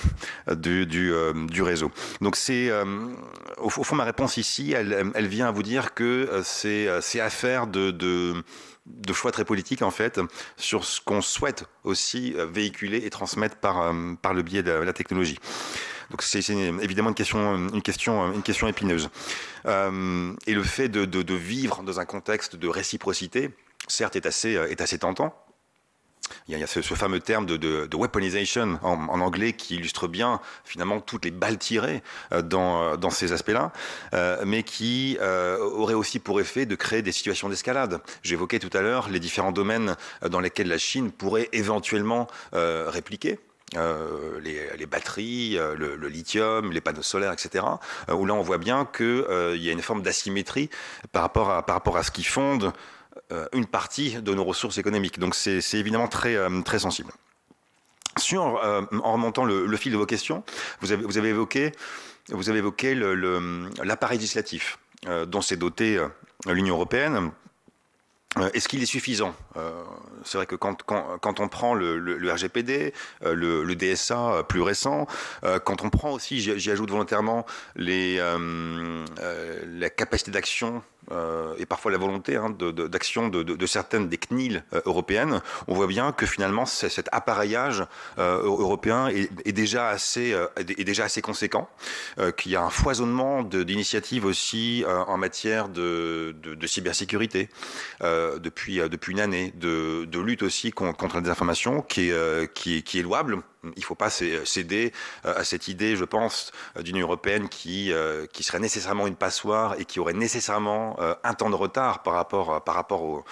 du réseau. Donc au fond, ma réponse ici, elle vient à vous dire que c'est affaire de choix très politiques en fait sur ce qu'on souhaite aussi véhiculer et transmettre par le biais de la technologie. Donc c'est évidemment une question épineuse. Et le fait de vivre dans un contexte de réciprocité, certes, est assez tentant. Il y a ce fameux terme de weaponization en anglais qui illustre bien finalement toutes les balles tirées dans ces aspects-là, mais qui aurait aussi pour effet de créer des situations d'escalade. J'évoquais tout à l'heure les différents domaines dans lesquels la Chine pourrait éventuellement répliquer. Les batteries, le lithium, les panneaux solaires, etc. Où là on voit bien qu'il y a une forme d'asymétrie par rapport à ce qui fonde une partie de nos ressources économiques. Donc c'est évidemment très sensible. En remontant le fil de vos questions, vous avez évoqué l'appareil législatif dont s'est dotée l'Union européenne. Est-ce qu'il est suffisant ? C'est vrai que quand on prend le RGPD, le DSA plus récent, quand on prend aussi, j'y ajoute volontairement la capacité d'action et parfois la volonté d'action de certaines des CNIL européennes, on voit bien que finalement cet appareillage européen est déjà assez conséquent, qu'il y a un foisonnement d'initiatives aussi en matière de cybersécurité depuis une année, de lutte aussi contre la désinformation qui est louable. Il ne faut pas céder à cette idée, je pense, d'une Union européenne qui serait nécessairement une passoire et qui aurait nécessairement un temps de retard par rapport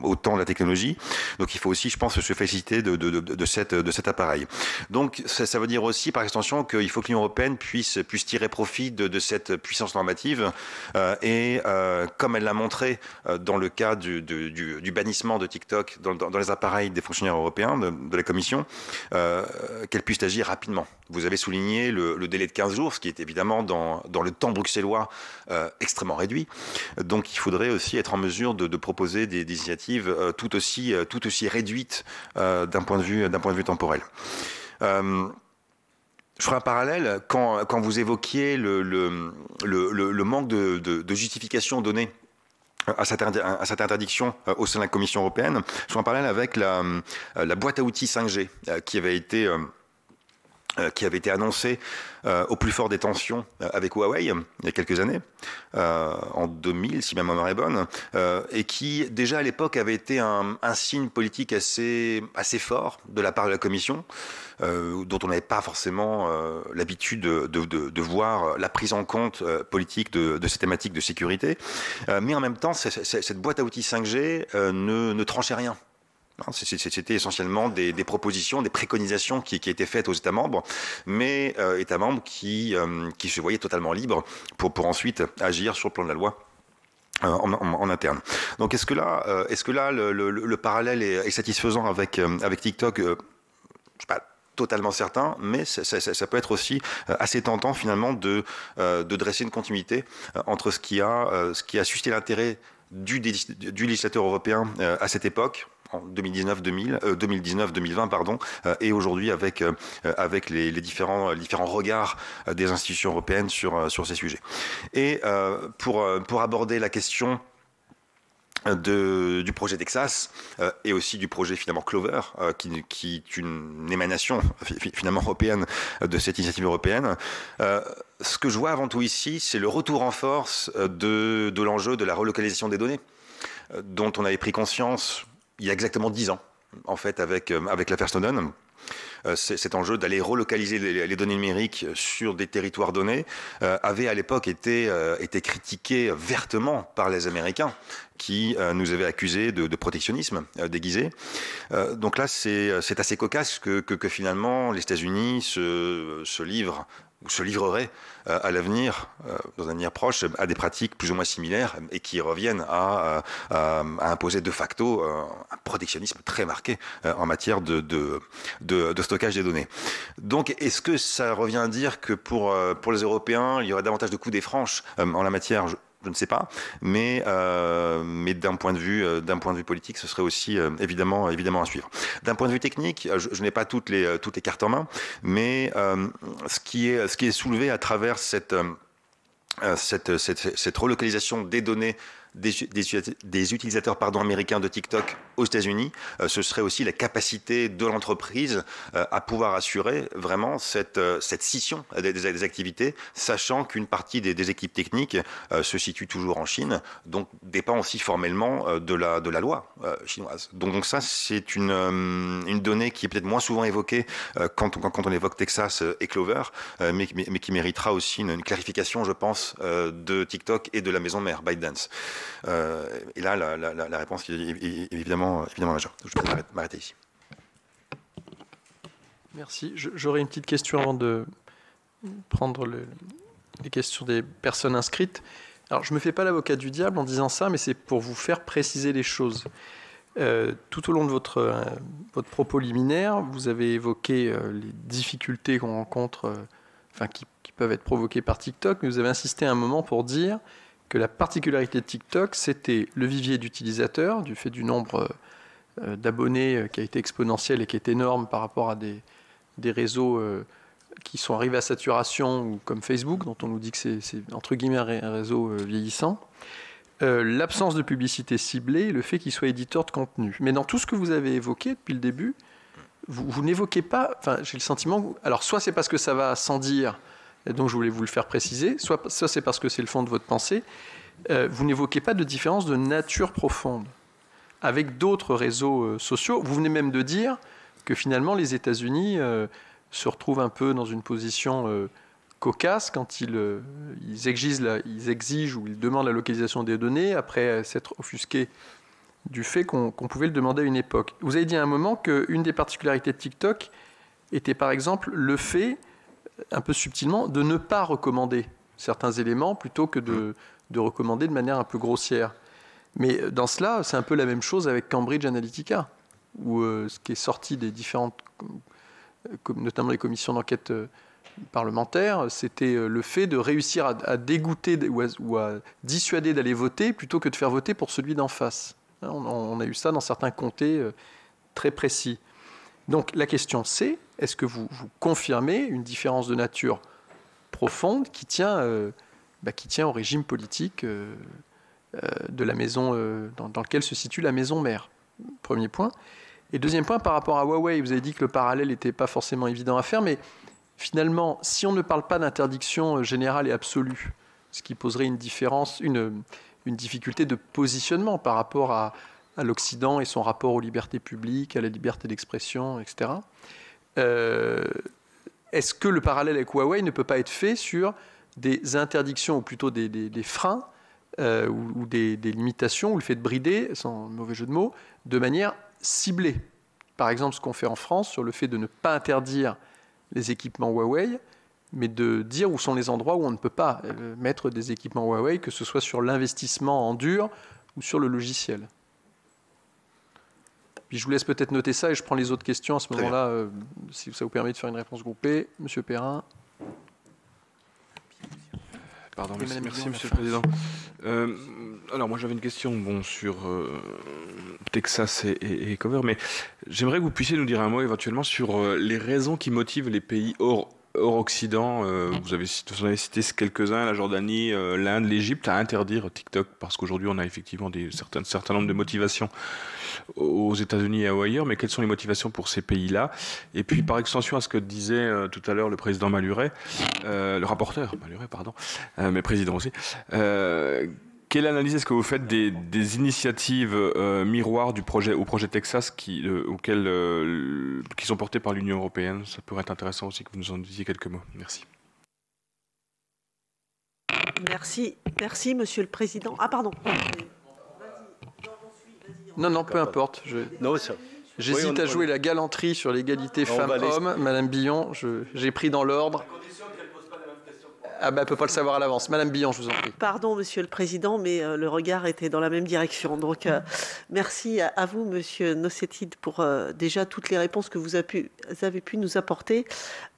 au temps de la technologie. Donc il faut aussi, je pense, se féliciter de cet appareil. Donc ça veut dire aussi, par extension, qu'il faut que l'Union européenne puisse tirer profit de cette puissance normative et comme elle l'a montré dans le cas du bannissement de TikTok dans les appareils des fonctionnaires européens de la Commission, qu'elle puisse agir rapidement. Vous avez souligné le délai de 15 jours, ce qui est évidemment dans le temps bruxellois extrêmement réduit. Donc il faudrait aussi être en mesure de proposer des initiatives tout aussi réduites d'un point de vue temporel. Je ferai un parallèle quand vous évoquiez le manque de justification donnée à cette interdiction au sein de la Commission européenne. Je ferai un parallèle avec la boîte à outils 5G qui avait été annoncée au plus fort des tensions avec Huawei il y a quelques années, en 2000 si ma mémoire est bonne, et qui déjà à l'époque avait été un signe politique assez fort de la part de la Commission, dont on n'avait pas forcément l'habitude de voir la prise en compte politique de ces thématiques de sécurité. Mais en même temps, cette boîte à outils 5G ne tranchait rien. C'était essentiellement des propositions, des préconisations qui étaient faites aux États membres, mais États membres qui se voyaient totalement libres pour ensuite agir sur le plan de la loi en interne. Donc est-ce que là le parallèle est satisfaisant avec TikTok? Je suis pas totalement certain, mais ça peut être aussi assez tentant finalement de dresser une continuité entre ce qui a suscité l'intérêt du législateur européen à cette époque, en 2019-2020, pardon, et aujourd'hui avec les différents regards des institutions européennes sur ces sujets. Et pour aborder la question du projet Texas et aussi du projet finalement Clover, qui est une émanation finalement européenne de cette initiative européenne. Ce que je vois avant tout ici, c'est le retour en force de l'enjeu de la relocalisation des données, dont on avait pris conscience il y a exactement 10 ans, en fait, avec l'affaire Snowden. Cet enjeu d'aller relocaliser les données numériques sur des territoires donnés avait à l'époque été critiqué vertement par les Américains qui nous avaient accusés de protectionnisme déguisé. Donc là, c'est assez cocasse que finalement les États-Unis se livrent ou se livrerait à l'avenir, dans un avenir proche, à des pratiques plus ou moins similaires et qui reviennent à imposer de facto un protectionnisme très marqué en matière de stockage des données. Donc, est-ce que ça revient à dire que pour les Européens, il y aurait davantage de coups des franches en la matière? Je ne sais pas, mais d'un point de vue politique, ce serait aussi évidemment à suivre. D'un point de vue technique, je n'ai pas toutes les cartes en main, mais ce qui est soulevé à travers cette relocalisation des données des utilisateurs américains de TikTok aux États-Unis, ce serait aussi la capacité de l'entreprise à pouvoir assurer vraiment cette scission des activités, sachant qu'une partie des équipes techniques se situe toujours en Chine, donc dépend aussi formellement de la loi chinoise. Donc ça, c'est une donnée qui est peut-être moins souvent évoquée quand on évoque Texas et Clover, mais qui méritera aussi une clarification, je pense, de TikTok et de la maison mère, ByteDance. Et là, la réponse est évidemment majeure. Je vais m'arrêter ici. Merci. J'aurais une petite question avant de prendre les questions des personnes inscrites. Alors, je ne me fais pas l'avocat du diable en disant ça, mais c'est pour vous faire préciser les choses. Tout au long de votre propos liminaire, vous avez évoqué les difficultés qu'on rencontre, qui peuvent être provoquées par TikTok, mais vous avez insisté un moment pour dire que la particularité de TikTok, c'était le vivier d'utilisateurs, du fait du nombre d'abonnés qui a été exponentiel et qui est énorme par rapport à des réseaux qui sont arrivés à saturation, ou comme Facebook, dont on nous dit que c'est entre guillemets un réseau vieillissant. L'absence de publicité ciblée, le fait qu'il soit éditeur de contenu. Mais dans tout ce que vous avez évoqué depuis le début, vous n'évoquez pas, j'ai le sentiment, alors soit c'est parce que ça va sans dire, et donc je voulais vous le faire préciser, soit c'est parce que c'est le fond de votre pensée, vous n'évoquez pas de différence de nature profonde avec d'autres réseaux sociaux. Vous venez même de dire que finalement les États-Unis se retrouvent un peu dans une position cocasse quand ils exigent ou ils demandent la localisation des données après s'être offusqués du fait qu'on pouvait le demander à une époque. Vous avez dit à un moment qu'une des particularités de TikTok était par exemple le fait, un peu subtilement, de ne pas recommander certains éléments plutôt que de recommander de manière un peu grossière. Mais dans cela, c'est un peu la même chose avec Cambridge Analytica, où ce qui est sorti des différentes, notamment les commissions d'enquête parlementaires, c'était le fait de réussir à dégoûter ou à dissuader d'aller voter plutôt que de faire voter pour celui d'en face. On a eu ça dans certains comtés très précis. Donc la question c'est, est-ce que vous confirmez une différence de nature profonde qui tient au régime politique de la maison dans lequel se situe la maison mère? Premier point. Et deuxième point, par rapport à Huawei, vous avez dit que le parallèle n'était pas forcément évident à faire, mais finalement, si on ne parle pas d'interdiction générale et absolue, ce qui poserait une difficulté de positionnement par rapport à l'Occident et son rapport aux libertés publiques, à la liberté d'expression, etc. Est-ce que le parallèle avec Huawei ne peut pas être fait sur des interdictions, ou plutôt des freins, ou des limitations, ou le fait de brider, sans mauvais jeu de mots, de manière ciblée? Par exemple, ce qu'on fait en France sur le fait de ne pas interdire les équipements Huawei, mais de dire où sont les endroits où on ne peut pas mettre des équipements Huawei, que ce soit sur l'investissement en dur ou sur le logiciel. Puis je vous laisse peut-être noter ça et je prends les autres questions à ce moment-là, si ça vous permet de faire une réponse groupée. Monsieur Perrin. Pardon, merci Monsieur le Président. Alors moi j'avais une question sur Texas et Cover, mais j'aimerais que vous puissiez nous dire un mot éventuellement sur les raisons qui motivent les pays hors Occident. Vous en avez cité quelques-uns, la Jordanie, l'Inde, l'Égypte, à interdire TikTok, parce qu'aujourd'hui on a effectivement un certain nombre de motivations aux États-Unis et ailleurs, mais quelles sont les motivations pour ces pays-là? Et puis par extension à ce que disait tout à l'heure le président Maluret, le rapporteur Maluret, pardon, mais président aussi, quelle analyse est-ce que vous faites des initiatives miroirs au projet Texas qui sont portées par l'Union européenne? Ça pourrait être intéressant aussi que vous nous en disiez quelques mots. Merci. Merci Monsieur le Président. Ah pardon. Non, peu importe. J'hésite à jouer la galanterie sur l'égalité femmes-hommes. Madame Billon, j'ai pris dans l'ordre. Elle ne peut pas le savoir à l'avance. Madame Billon, je vous en prie. Pardon, Monsieur le Président, mais le regard était dans la même direction. Donc, merci à vous, Monsieur Nocetide, pour déjà toutes les réponses que vous avez pu nous apporter.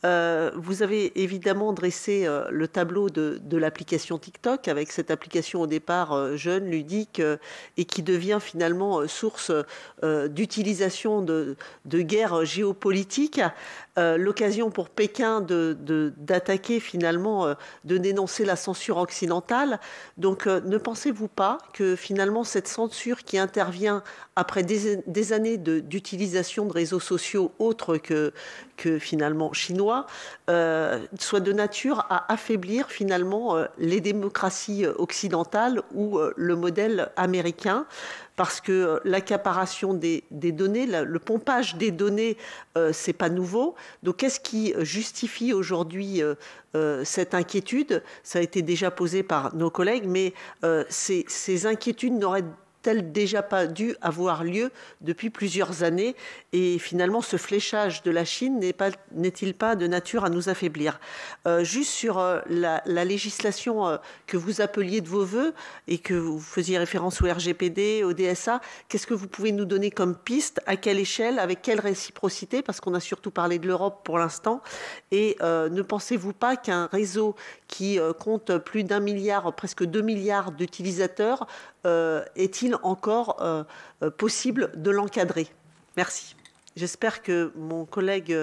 Vous avez évidemment dressé le tableau de l'application TikTok, avec cette application au départ jeune, ludique, et qui devient finalement source d'utilisation de guerres géopolitiques. L'occasion pour Pékin d'attaquer finalement, de dénoncer la censure occidentale. Donc ne pensez-vous pas que finalement cette censure qui intervient après des années d'utilisation de réseaux sociaux autres que finalement chinois, soit de nature à affaiblir finalement les démocraties occidentales ou le modèle américain, parce que l'accaparation des données, le pompage des données, c'est pas nouveau. Donc qu'est-ce qui justifie aujourd'hui cette inquiétude? Ça a été déjà posé par nos collègues, mais ces inquiétudes n'auraient-elles déjà pas dû avoir lieu depuis plusieurs années? Et finalement, ce fléchage de la Chine n'est-il pas de nature à nous affaiblir? Juste sur la législation que vous appeliez de vos voeux et que vous faisiez référence au RGPD, au DSA, qu'est-ce que vous pouvez nous donner comme piste? À quelle échelle? Avec quelle réciprocité? Parce qu'on a surtout parlé de l'Europe pour l'instant. Et ne pensez-vous pas qu'un réseau qui compte plus d'1 milliard, presque 2 milliards d'utilisateurs, est-il encore possible de l'encadrer? Merci. J'espère que mon collègue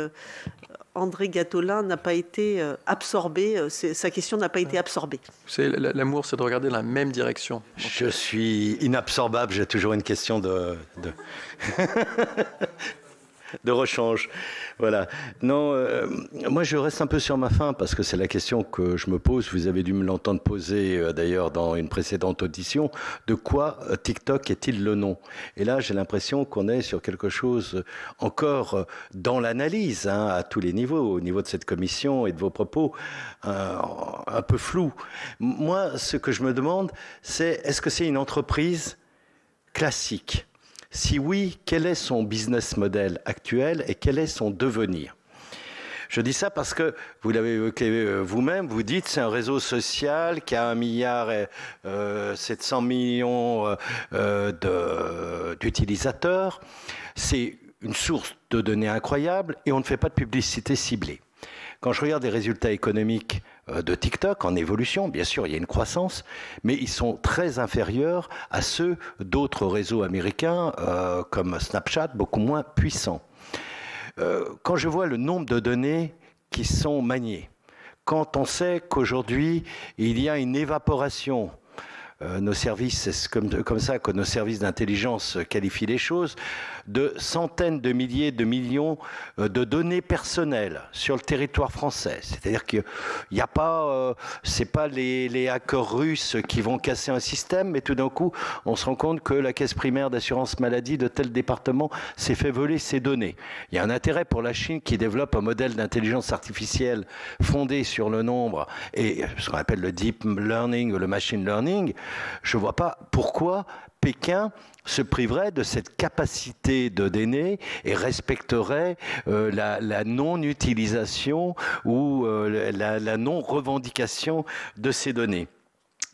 André Gattolin n'a pas été absorbé, sa question n'a pas été absorbée. Vous savez, l'amour, c'est de regarder dans la même direction. Je suis inabsorbable, j'ai toujours une question de rechange. Voilà. Non, moi je reste un peu sur ma faim parce que c'est la question que je me pose. Vous avez dû me l'entendre poser d'ailleurs dans une précédente audition. De quoi TikTok est-il le nom? Et là, j'ai l'impression qu'on est sur quelque chose encore dans l'analyse, à tous les niveaux, au niveau de cette commission et de vos propos, un peu flou. Moi, ce que je me demande, c'est est-ce que c'est une entreprise classique? Si oui, quel est son business model actuel et quel est son devenir? Je dis ça parce que, vous l'avez évoqué vous-même, vous dites c'est un réseau social qui a 1 milliard et 700 millions d'utilisateurs. C'est une source de données incroyable et on ne fait pas de publicité ciblée. Quand je regarde les résultats économiques de TikTok en évolution, bien sûr, il y a une croissance, mais ils sont très inférieurs à ceux d'autres réseaux américains comme Snapchat, beaucoup moins puissants. Quand je vois le nombre de données qui sont maniées, quand on sait qu'aujourd'hui, il y a une évaporation, nos services, c'est comme ça que nos services d'intelligence qualifient les choses, de centaines de milliers de millions de données personnelles sur le territoire français. C'est-à-dire qu'il n'y a pas, c'est pas les hackers russes qui vont casser un système, mais tout d'un coup, on se rend compte que la caisse primaire d'assurance maladie de tel département s'est fait voler ses données. Il y a un intérêt pour la Chine qui développe un modèle d'intelligence artificielle fondé sur le nombre et ce qu'on appelle le deep learning ou le machine learning. Je ne vois pas pourquoi Pékin se priverait de cette capacité de données et respecterait la non-utilisation ou la non-revendication de ces données.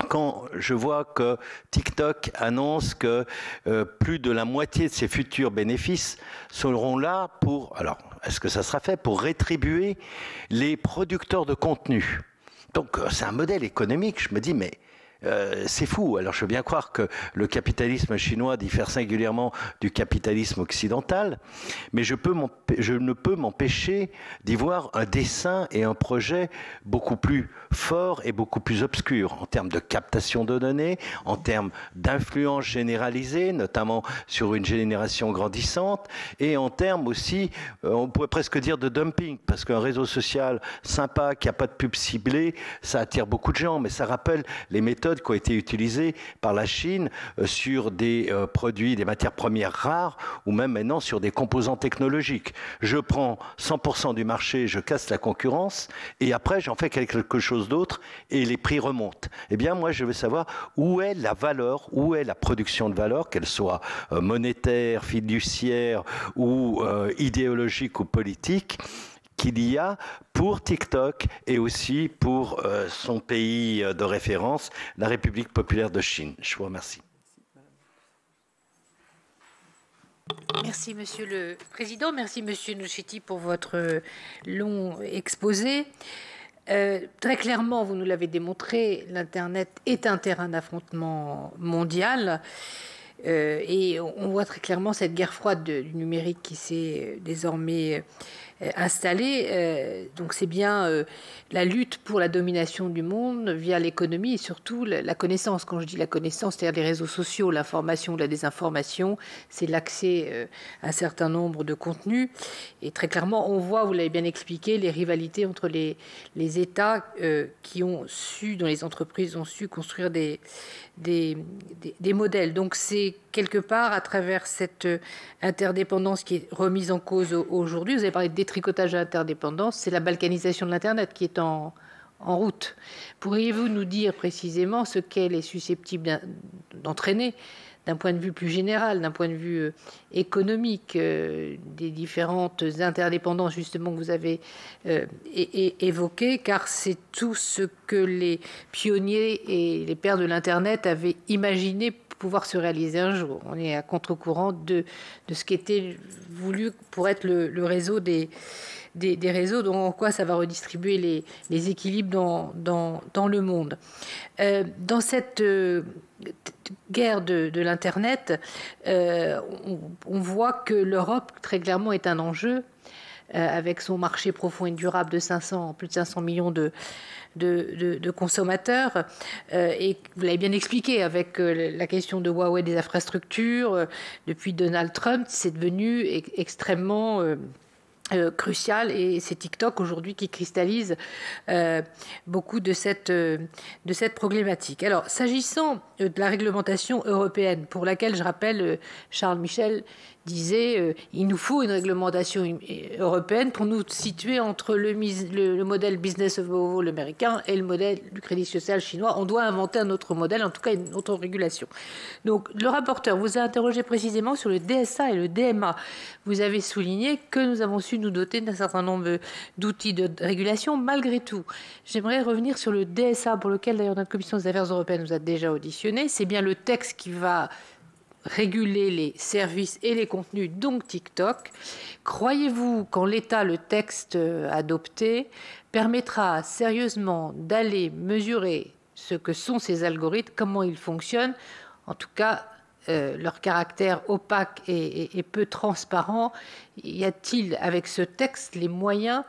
Quand je vois que TikTok annonce que plus de la moitié de ses futurs bénéfices seront là pour... Alors, est-ce que ça sera fait pour rétribuer les producteurs de contenu? Donc, c'est un modèle économique. Je me dis, mais... c'est fou. Alors je veux bien croire que le capitalisme chinois diffère singulièrement du capitalisme occidental, mais je ne peux m'empêcher d'y voir un dessein et un projet beaucoup plus fort et beaucoup plus obscur en termes de captation de données, en termes d'influence généralisée, notamment sur une génération grandissante, et en termes aussi, on pourrait presque dire de dumping, parce qu'un réseau social sympa qui n'a pas de pub ciblée, ça attire beaucoup de gens, mais ça rappelle les méthodes qui ont été utilisées par la Chine sur des produits, des matières premières rares, ou même maintenant sur des composants technologiques. Je prends 100% du marché, je casse la concurrence, et après j'en fais quelque chose d'autre, et les prix remontent. Eh bien moi je veux savoir où est la valeur, où est la production de valeur, qu'elle soit monétaire, fiduciaire, ou idéologique ou politique, qu'il y a pour TikTok et aussi pour son pays de référence, la République populaire de Chine. Je vous remercie. Merci Monsieur le Président, merci Monsieur Nocetti pour votre long exposé. Très clairement, vous nous l'avez démontré, l'Internet est un terrain d'affrontement mondial. Et on voit très clairement cette guerre froide du numérique qui s'est désormais installée. Donc c'est bien la lutte pour la domination du monde via l'économie et surtout la connaissance. Quand je dis la connaissance, c'est-à-dire les réseaux sociaux, l'information, la désinformation, c'est l'accès à un certain nombre de contenus. Et très clairement, on voit, vous l'avez bien expliqué, les rivalités entre les États qui ont su, dont les entreprises ont su construire des modèles. Donc c'est quelque part à travers cette interdépendance qui est remise en cause aujourd'hui. Vous avez parlé de détricotage de l'interdépendance, c'est la balkanisation de l'Internet qui est en route. Pourriez-vous nous dire précisément ce qu'elle est susceptible d'entraîner d'un point de vue plus général, d'un point de vue économique, des différentes interdépendances justement que vous avez évoquées, car c'est tout ce que les pionniers et les pères de l'Internet avaient imaginé pouvoir se réaliser un jour. On est à contre-courant de ce qui était voulu pour être le réseau des réseaux, donc en quoi ça va redistribuer les équilibres dans le monde. Dans cette guerre de l'Internet, on voit que l'Europe, très clairement, est un enjeu, avec son marché profond et durable de plus de 500 millions de consommateurs. Et vous l'avez bien expliqué, avec la question de Huawei des infrastructures, depuis Donald Trump, c'est devenu extrêmement... crucial, et c'est TikTok aujourd'hui qui cristallise beaucoup de cette problématique. Alors, s'agissant de la réglementation européenne, pour laquelle, je rappelle, Charles Michel disait il nous faut une réglementation européenne pour nous situer entre le modèle business of all américain et le modèle du crédit social chinois. On doit inventer un autre modèle, en tout cas une autre régulation. Donc le rapporteur vous a interrogé précisément sur le DSA et le DMA. Vous avez souligné que nous avons su nous doter d'un certain nombre d'outils de régulation. Malgré tout, j'aimerais revenir sur le DSA, pour lequel d'ailleurs notre commission des affaires européennes nous a déjà auditionné. C'est bien le texte qui va réguler les services et les contenus, donc TikTok. Croyez-vous qu'en l'état, le texte adopté permettra sérieusement d'aller mesurer ce que sont ces algorithmes, comment ils fonctionnent, en tout cas leur caractère opaque et peu transparent? Y a-t-il avec ce texte les moyens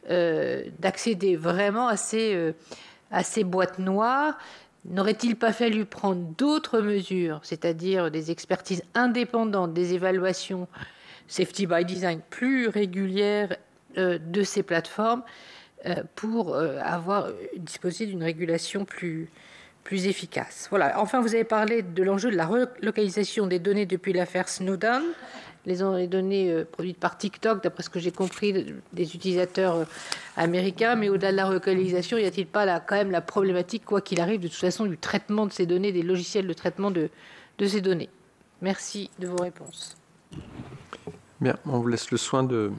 d'accéder vraiment à ces boîtes noires? N'aurait-il pas fallu prendre d'autres mesures, c'est-à-dire des expertises indépendantes, des évaluations safety by design plus régulières de ces plateformes pour disposer d'une régulation plus efficace? Voilà. Enfin, vous avez parlé de l'enjeu de la relocalisation des données depuis l'affaire Snowden. Les données produites par TikTok, d'après ce que j'ai compris, des utilisateurs américains. Mais au-delà de la relocalisation, y a-t-il pas quand même la problématique, quoi qu'il arrive, de toute façon, du traitement de ces données, des logiciels de traitement de de ces données. Merci de vos réponses. Bien, on vous laisse le soin de...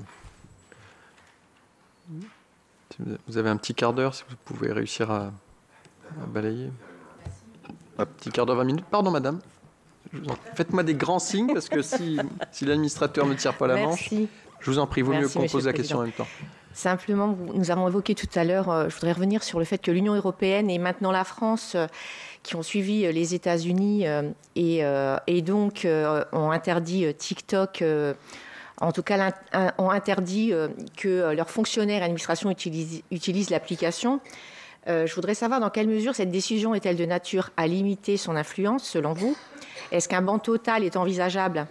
Vous avez un petit quart d'heure, si vous pouvez réussir à balayer. Un petit quart d'heure, 20 minutes. Pardon, madame. Faites-moi des grands signes, parce que si l'administrateur ne me tire pas la manche, je vous en prie, vaut mieux qu'on pose la question en même temps. Simplement, nous avons évoqué tout à l'heure, je voudrais revenir sur le fait que l'Union européenne et maintenant la France, qui ont suivi les États-Unis et donc ont interdit TikTok, en tout cas ont interdit que leurs fonctionnaires et administrations utilisent l'application. Je voudrais savoir dans quelle mesure cette décision est-elle de nature à limiter son influence, selon vous? Est-ce qu'un ban total est envisageable?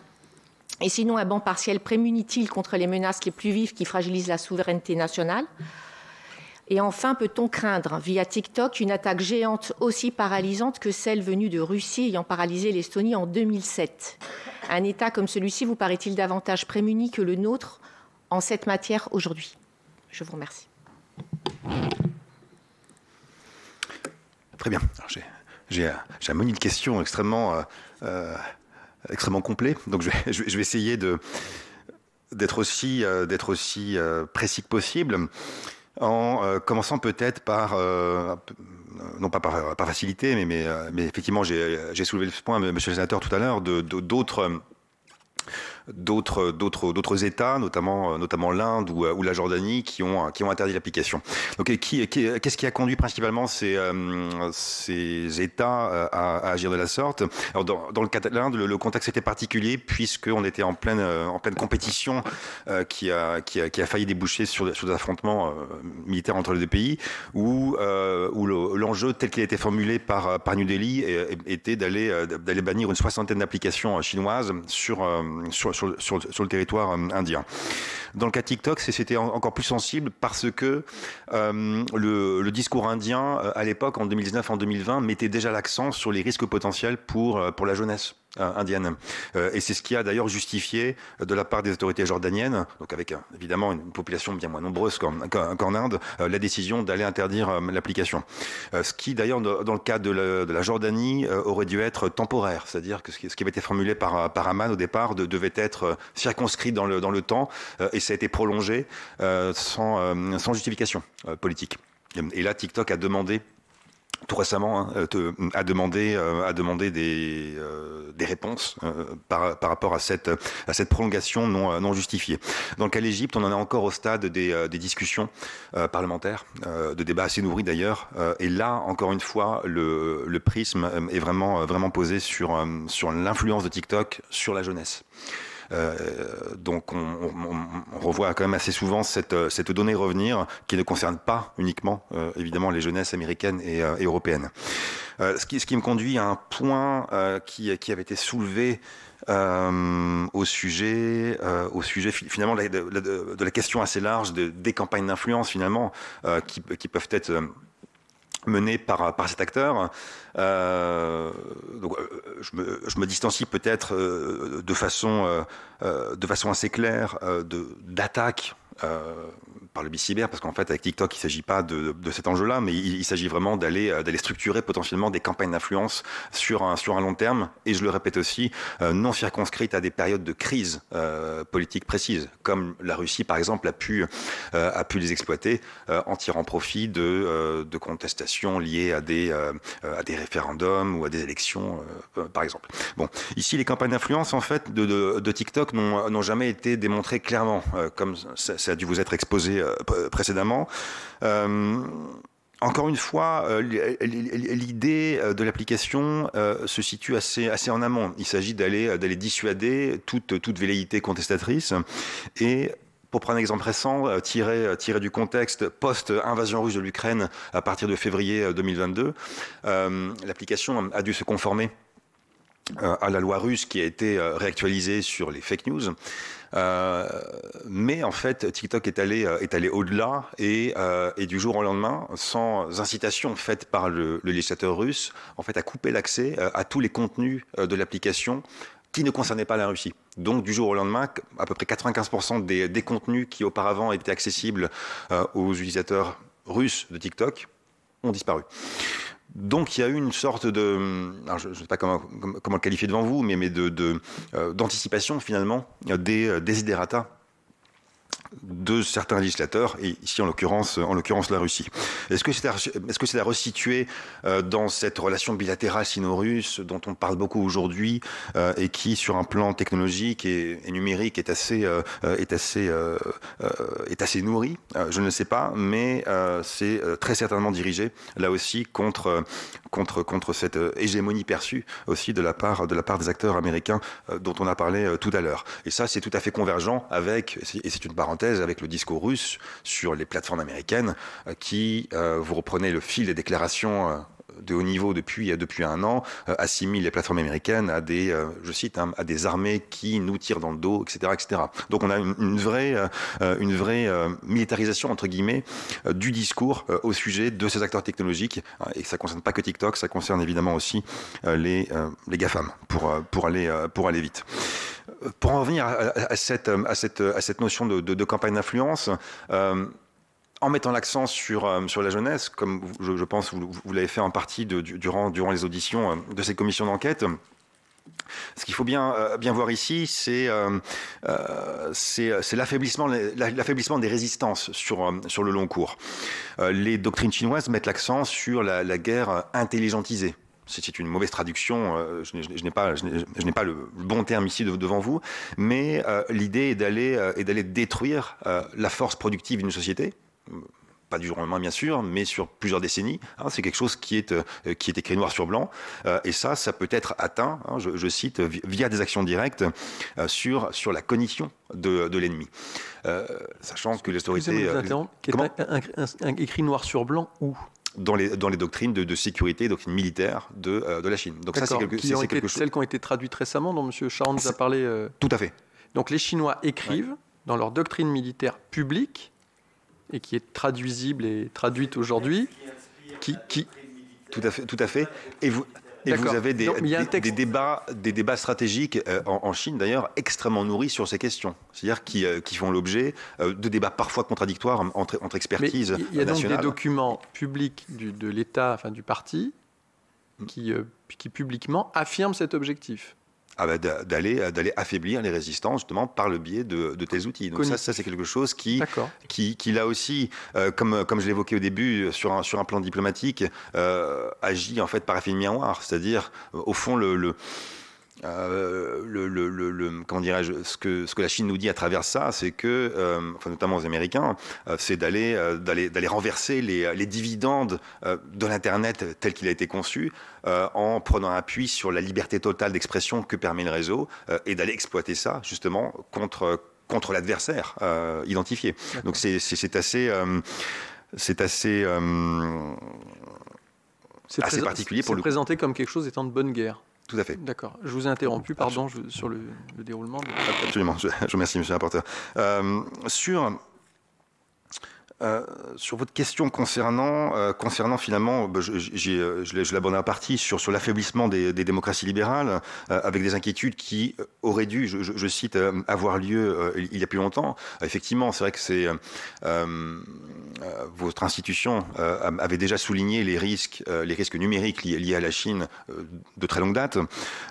Et sinon, un ban partiel prémunit-il contre les menaces les plus vives qui fragilisent la souveraineté nationale? Et enfin, peut-on craindre, via TikTok, une attaque géante aussi paralysante que celle venue de Russie ayant paralysé l'Estonie en 2007? Un État comme celui-ci vous paraît-il davantage prémuni que le nôtre en cette matière aujourd'hui? Je vous remercie. Très bien. J'ai un menu de questions extrêmement complet, donc je vais essayer d'être aussi précis que possible, en commençant peut-être par non pas par facilité, mais effectivement j'ai soulevé le point, monsieur le sénateur, tout à l'heure, d'autres États, notamment l'Inde ou la Jordanie, qui ont interdit l'application. Donc, qu'est-ce qui a conduit principalement ces États à agir de la sorte? Alors, dans le cas de l'Inde, le contexte était particulier puisqu'on était en pleine compétition qui a failli déboucher sur des affrontements militaires entre les deux pays, où l'enjeu tel qu'il a été formulé par New Delhi était d'aller bannir une 60aine d'applications chinoises sur le territoire indien. Dans le cas de TikTok, c'était encore plus sensible parce que le discours indien, à l'époque, en 2019, en 2020, mettait déjà l'accent sur les risques potentiels pour la jeunesse indienne. Et c'est ce qui a d'ailleurs justifié de la part des autorités jordaniennes, donc avec évidemment une population bien moins nombreuse qu'en Inde, la décision d'aller interdire l'application. Ce qui d'ailleurs, dans le cas de la Jordanie, aurait dû être temporaire, c'est-à-dire que ce qui avait été formulé par Amman au départ devait être circonscrit dans le temps, et ça a été prolongé sans justification politique. Et là, TikTok a demandé tout récemment, a demandé des réponses par rapport à cette prolongation non justifiée. Dans le cas de l'Égypte, on en est encore au stade des discussions parlementaires, de débats assez nourris d'ailleurs. Et là, encore une fois, le prisme est vraiment posé sur l'influence de TikTok sur la jeunesse. Donc on revoit quand même assez souvent cette donnée revenir qui ne concerne pas uniquement évidemment les jeunesses américaines et européennes. Ce qui me conduit à un point qui avait été soulevé au sujet finalement de la question assez large des campagnes d'influence finalement qui peuvent être menées par cet acteur. Donc, je me distancie peut-être de façon assez claire d'attaque par le bicyber, parce qu'en fait avec TikTok il ne s'agit pas de cet enjeu-là, mais il s'agit vraiment d'aller structurer potentiellement des campagnes d'influence sur un long terme, et je le répète aussi, non circonscrites à des périodes de crise politique précises, comme la Russie par exemple a pu les exploiter en tirant profit de contestations liées à des référendums ou à des élections par exemple. Bon, ici les campagnes d'influence en fait de TikTok n'ont jamais été démontrées clairement, comme ça a dû vous être exposé précédemment. Encore une fois, l'idée de l'application se situe assez en amont. Il s'agit d'aller dissuader toute velléité contestatrice. Et pour prendre un exemple récent, tiré du contexte post-invasion russe de l'Ukraine à partir de février 2022, l'application a dû se conformer à la loi russe qui a été réactualisée sur les fake news. Mais en fait, TikTok est allé au-delà et du jour au lendemain, sans incitation faite par le législateur russe, en fait, a coupé l'accès à tous les contenus de l'application qui ne concernaient pas la Russie. Donc, du jour au lendemain, à peu près 95% des contenus qui auparavant étaient accessibles aux utilisateurs russes de TikTok ont disparu. Donc il y a eu une sorte de, alors je ne sais pas comment le qualifier devant vous, mais d'anticipation finalement des desiderata de certains législateurs, et ici en l'occurrence la Russie. Est-ce que c'est à resituer dans cette relation bilatérale sino-russe dont on parle beaucoup aujourd'hui et qui, sur un plan technologique et numérique, est assez nourrie? Je ne le sais pas, mais c'est très certainement dirigé là aussi contre cette hégémonie perçue aussi de la part des acteurs américains dont on a parlé tout à l'heure. Et ça, c'est tout à fait convergent avec, et c'est une parenthèse, avec le discours russe sur les plateformes américaines qui, vous reprenez le fil des déclarations de haut niveau depuis un an, assimile les plateformes américaines à des, je cite, à des armées qui nous tirent dans le dos, etc., etc. Donc on a une vraie militarisation, entre guillemets, du discours au sujet de ces acteurs technologiques, et ça ne concerne pas que TikTok, ça concerne évidemment aussi les GAFAM, pour aller vite. Pour en revenir à cette notion de campagne d'influence, en mettant l'accent sur la jeunesse, comme je pense vous l'avez fait en partie durant les auditions de ces commissions d'enquête, ce qu'il faut bien voir ici, c'est l'affaiblissement des résistances sur le long cours. Les doctrines chinoises mettent l'accent sur la guerre intelligentisée. C'est une mauvaise traduction, je n'ai pas le bon terme ici devant vous, mais l'idée est d'aller détruire la force productive d'une société. Pas du jour au lendemain, bien sûr, mais sur plusieurs décennies. C'est quelque chose qui est écrit noir sur blanc. Et ça peut être atteint, je cite, via des actions directes sur la cognition de l'ennemi. Sachant que les autorités... écrit noir sur blanc où ? Dans les doctrines de sécurité, doctrines militaires de la Chine. Donc ça, c'est quelque chose. Celles qui ont été traduites récemment, dont M. Charan nous a parlé. Tout à fait. Donc les Chinois écrivent dans leur doctrine militaire publique, et qui est traduisible et traduite aujourd'hui, qui... Tout à fait. Et vous avez des débats stratégiques en Chine, d'ailleurs, extrêmement nourris sur ces questions. C'est-à-dire qui font l'objet de débats parfois contradictoires entre expertises nationales. Il y a donc des documents publics de l'État, enfin du parti, qui publiquement affirment cet objectif. D'aller affaiblir les résistants justement par le biais de tels outils. Donc ça c'est quelque chose qui là aussi, comme je l'évoquais au début, sur un plan diplomatique, agit en fait par effet de miroir. C'est-à-dire, au fond, comment dirais-je, ce que la Chine nous dit à travers ça, c'est que, notamment aux Américains, c'est d'aller renverser les dividendes de l'Internet tel qu'il a été conçu, en prenant appui sur la liberté totale d'expression que permet le réseau, et d'aller exploiter ça justement contre l'adversaire identifié. Donc c'est assez particulier pour le coup. C'est présenté comme quelque chose étant de bonne guerre. Tout à fait. D'accord. Je vous ai interrompu, pardon, sur le déroulement. Absolument. Je remercie, monsieur le rapporteur. Sur votre question concernant finalement, je l'aborde en partie sur l'affaiblissement des démocraties libérales, avec des inquiétudes qui auraient dû, je cite, avoir lieu il y a plus longtemps. Effectivement, c'est vrai que votre institution avait déjà souligné les risques numériques liés à la Chine de très longue date.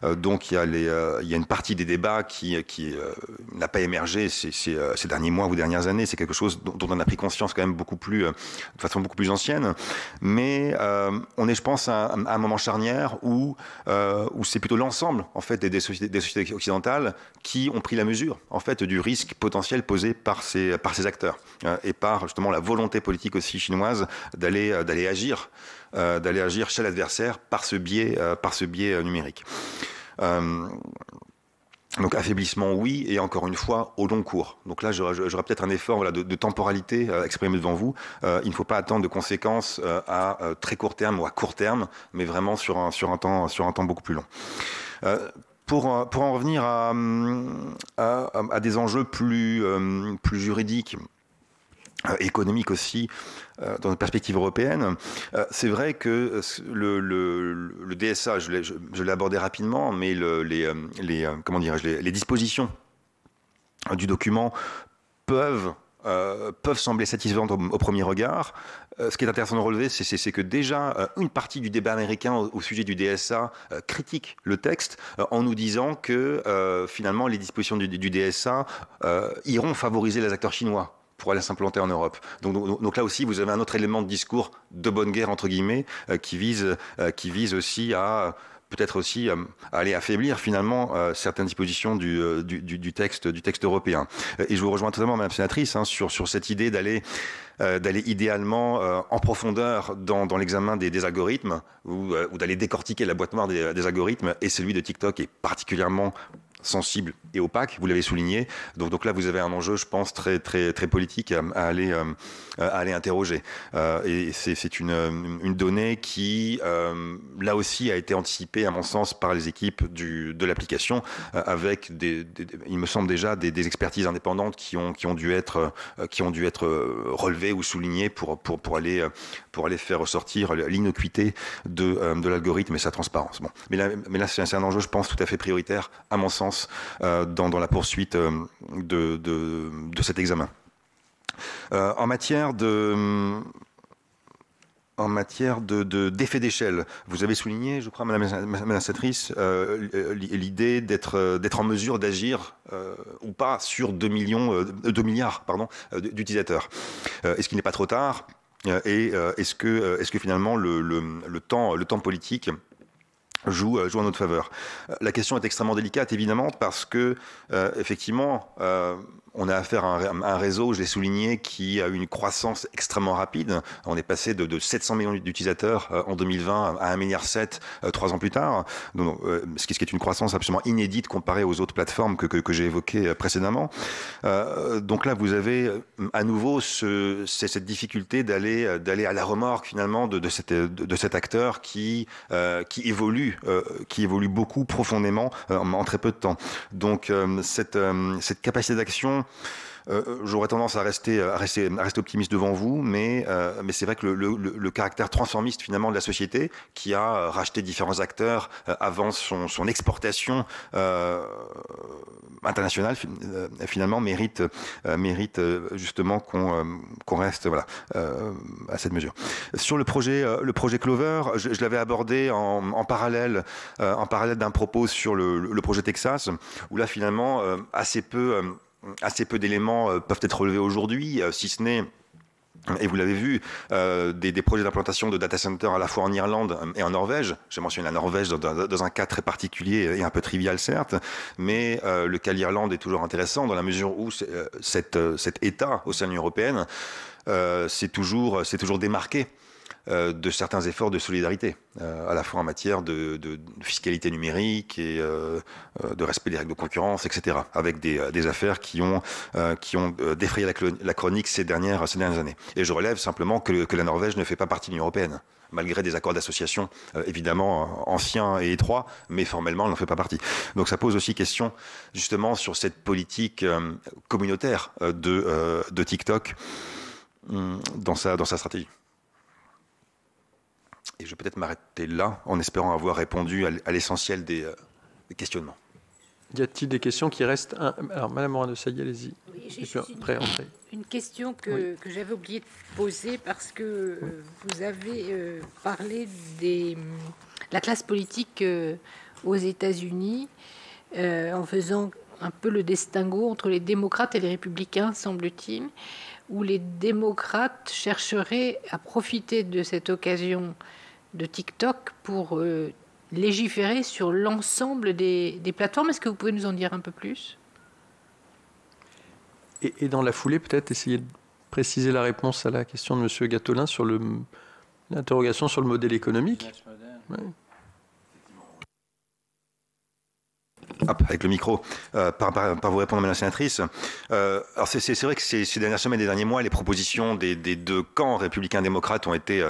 Donc il y a une partie des débats qui n'a pas émergé ces derniers mois ou dernières années. C'est quelque chose dont on a pris conscience quand même de façon beaucoup plus ancienne, mais on est, je pense, à un moment charnière où c'est plutôt l'ensemble en fait des sociétés occidentales qui ont pris la mesure en fait du risque potentiel posé par ces acteurs et par justement la volonté politique aussi chinoise d'aller agir chez l'adversaire par ce biais numérique. Donc affaiblissement, oui, et encore une fois, au long cours. Donc là, j'aurais peut-être un effort de temporalité exprimé devant vous. Il ne faut pas attendre de conséquences à très court terme ou à court terme, mais vraiment sur un temps beaucoup plus long. Pour en revenir à des enjeux plus juridiques, économiques aussi, dans une perspective européenne, c'est vrai que le DSA, je l'ai abordé rapidement, mais les dispositions du document peuvent peuvent sembler satisfaisantes au premier regard. Ce qui est intéressant de relever, c'est que déjà une partie du débat américain au sujet du DSA critique le texte en nous disant que finalement les dispositions du DSA iront favoriser les acteurs chinois pour aller s'implanter en Europe. Donc là aussi, vous avez un autre élément de discours de bonne guerre, entre guillemets, qui vise aussi à peut-être aussi aller affaiblir finalement certaines dispositions du texte européen. Et je vous rejoins totalement, Madame la sénatrice, sur cette idée d'aller idéalement en profondeur dans l'examen des algorithmes ou d'aller décortiquer la boîte noire des algorithmes, et celui de TikTok est particulièrement sensible et opaque, vous l'avez souligné. Donc là, vous avez un enjeu, je pense, très politique à aller interroger. Et c'est une donnée qui, là aussi, a été anticipée, à mon sens, par les équipes de l'application, avec il me semble déjà des expertises indépendantes qui ont dû être relevées ou soulignées pour aller faire ressortir l'innocuité de l'algorithme et sa transparence. Bon. Mais là, c'est un enjeu, je pense, tout à fait prioritaire, à mon sens, dans la poursuite de cet examen. En matière d'effet d'échelle, vous avez souligné, je crois, Madame la sénatrice, l'idée d'être en mesure d'agir ou pas sur 2 milliards d'utilisateurs. Est-ce qu'il n'est pas trop tard, et est-ce que finalement le temps politique joue en notre faveur? La question est extrêmement délicate, évidemment, parce que effectivement, on a affaire à un réseau, je l'ai souligné, qui a eu une croissance extrêmement rapide. On est passé de 700 millions d'utilisateurs en 2020 à 1,7 milliard 3 ans plus tard, donc, ce qui est une croissance absolument inédite comparée aux autres plateformes que j'ai évoquées précédemment. Donc là, vous avez à nouveau cette difficulté d'aller à la remorque finalement de cet acteur qui évolue beaucoup profondément en très peu de temps. Donc cette capacité d'action, j'aurais tendance à rester optimiste devant vous, mais c'est vrai que le caractère transformiste finalement de la société, qui a racheté différents acteurs avant son exportation internationale, finalement mérite justement qu'on reste à cette mesure. Sur le projet Clover, je l'avais abordé en parallèle d'un propos sur le projet Texas, où là finalement assez peu d'éléments peuvent être relevés aujourd'hui, si ce n'est, et vous l'avez vu, des projets d'implantation de data centers à la fois en Irlande et en Norvège. J'ai mentionné la Norvège dans un cas très particulier et un peu trivial, certes, mais le cas de l'Irlande est toujours intéressant dans la mesure où cet État au sein de l'Union européenne s'est toujours démarqué de certains efforts de solidarité, à la fois en matière de fiscalité numérique et de respect des règles de concurrence, etc., avec des affaires qui ont défrayé la chronique ces dernières années. Et je relève simplement que la Norvège ne fait pas partie de l'Union européenne, malgré des accords d'association évidemment anciens et étroits, mais formellement elle n'en fait pas partie. Donc ça pose aussi question justement sur cette politique communautaire de TikTok dans sa stratégie. Et je vais peut-être m'arrêter là, en espérant avoir répondu à l'essentiel des questionnements. Y a-t-il des questions qui restent Alors, Madame Morin-Desailly, allez-y. Oui, j'ai une question que j'avais oublié de poser, parce que vous avez parlé de la classe politique aux États-Unis, en faisant un peu le distinguo entre les démocrates et les républicains, semble-t-il, où les démocrates chercheraient à profiter de cette occasion de TikTok pour légiférer sur l'ensemble des plateformes. Est-ce que vous pouvez nous en dire un peu plus ? Et dans la foulée, peut-être essayer de préciser la réponse à la question de M. Gattolin sur l'interrogation sur le modèle économique. Ouais. Avec le micro, par vous répondre, Madame la sénatrice. Alors c'est vrai que ces dernières semaines, des derniers mois, les propositions des deux camps républicains démocrates ont été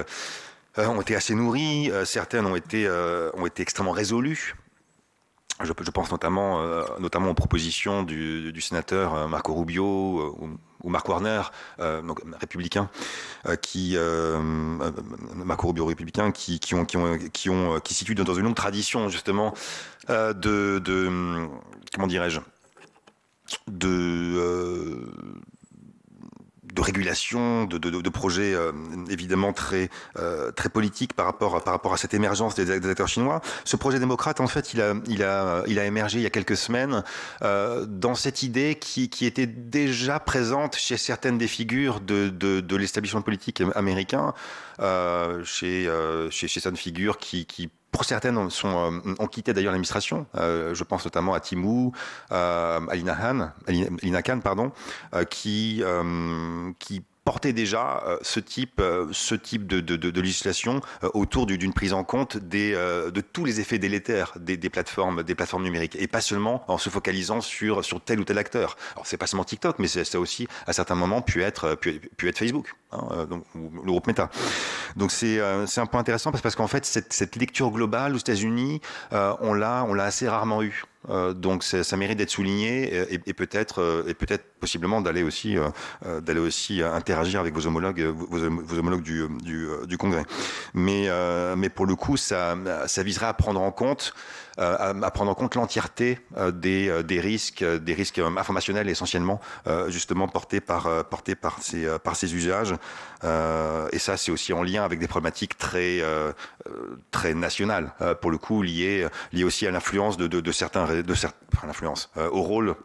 assez nourries. Certaines ont été extrêmement résolues. Je pense notamment aux propositions du sénateur Marco Rubio ou Mark Warner, donc républicains, Marco Rubio républicains, qui se situent dans une longue tradition justement comment dirais-je, régulation, de projets évidemment très politiques par rapport à cette émergence des acteurs chinois. Ce projet démocrate, en fait, il a émergé il y a quelques semaines dans cette idée qui était déjà présente chez certaines des figures de l'établissement politique américain, chez certaines figures qui pour certaines ont quitté d'ailleurs l'administration. Je pense notamment à Timou, à Lina Khan, qui portait déjà ce type de législation autour d'une prise en compte de tous les effets délétères des plateformes numériques, et pas seulement en se focalisant sur tel ou tel acteur. Alors c'est pas seulement TikTok, mais ça a aussi à certains moments pu être Facebook, donc, ou le groupe Meta. Donc c'est un point intéressant parce qu'en fait cette lecture globale aux États-Unis, on l'a assez rarement eu. Donc ça mérite d'être souligné et peut-être possiblement d'aller aussi interagir avec vos homologues du Congrès. Mais pour le coup, ça viserait à prendre en compte l'entièreté des risques informationnels essentiellement justement portés par ces usages. Et ça, c'est aussi en lien avec des problématiques très nationales, pour le coup liées aussi à l'influence au rôle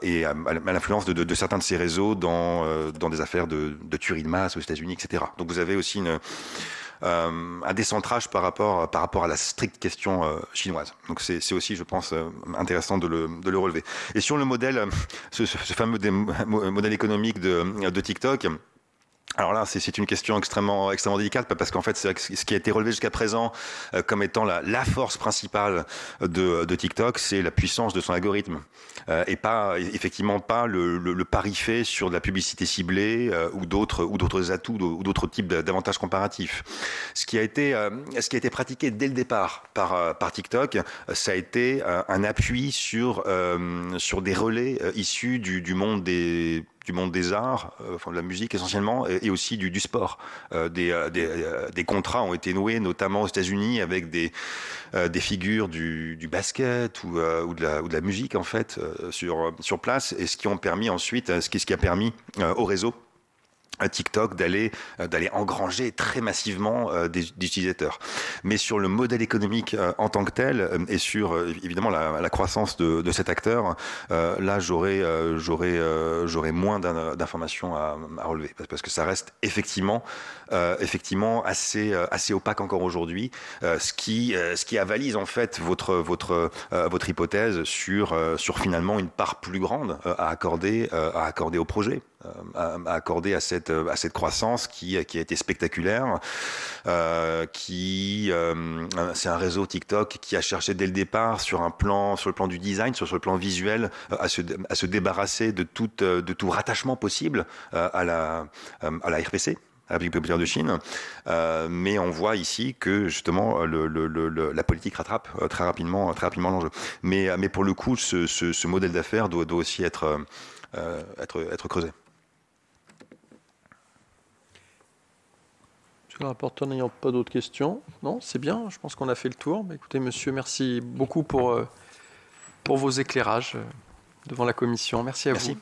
et à l'influence de certains de ces réseaux dans des affaires de tuerie de masse aux États-Unis, etc. Donc vous avez aussi un décentrage par rapport à la stricte question chinoise. Donc c'est aussi, je pense, intéressant de le relever. Et sur le modèle, ce fameux modèle économique de TikTok. Alors là, c'est une question extrêmement délicate, parce qu'en fait, c'est ce qui a été relevé jusqu'à présent comme étant la force principale de TikTok, c'est la puissance de son algorithme, et effectivement pas le pari fait sur de la publicité ciblée ou d'autres atouts ou d'autres types d'avantages comparatifs. Ce qui a été pratiqué dès le départ par TikTok, ça a été un appui sur des relais issus du monde des arts, de la musique essentiellement, et aussi du sport. Des contrats ont été noués, notamment aux États-Unis, avec des figures du basket ou de la musique en fait sur place, et ce qui a permis au réseau TikTok d'aller engranger très massivement des utilisateurs. Mais sur le modèle économique en tant que tel, et sur évidemment la croissance de cet acteur, là j'aurais moins d'informations à relever, parce que ça reste effectivement assez opaque encore aujourd'hui, ce qui avalise en fait votre hypothèse sur finalement une part plus grande à accorder au projet, à accorder à cette croissance qui a été spectaculaire, c'est un réseau TikTok qui a cherché dès le départ sur le plan du design, sur le plan visuel, à se débarrasser de tout rattachement possible à la RPC, à la République populaire de Chine, mais on voit ici que justement la politique rattrape très rapidement l'enjeu. Mais pour le coup, ce modèle d'affaires doit aussi être creusé. Le rapporteur n'ayant pas d'autres questions, non, c'est bien, je pense qu'on a fait le tour. Écoutez, monsieur, merci beaucoup pour vos éclairages devant la commission. Merci à vous.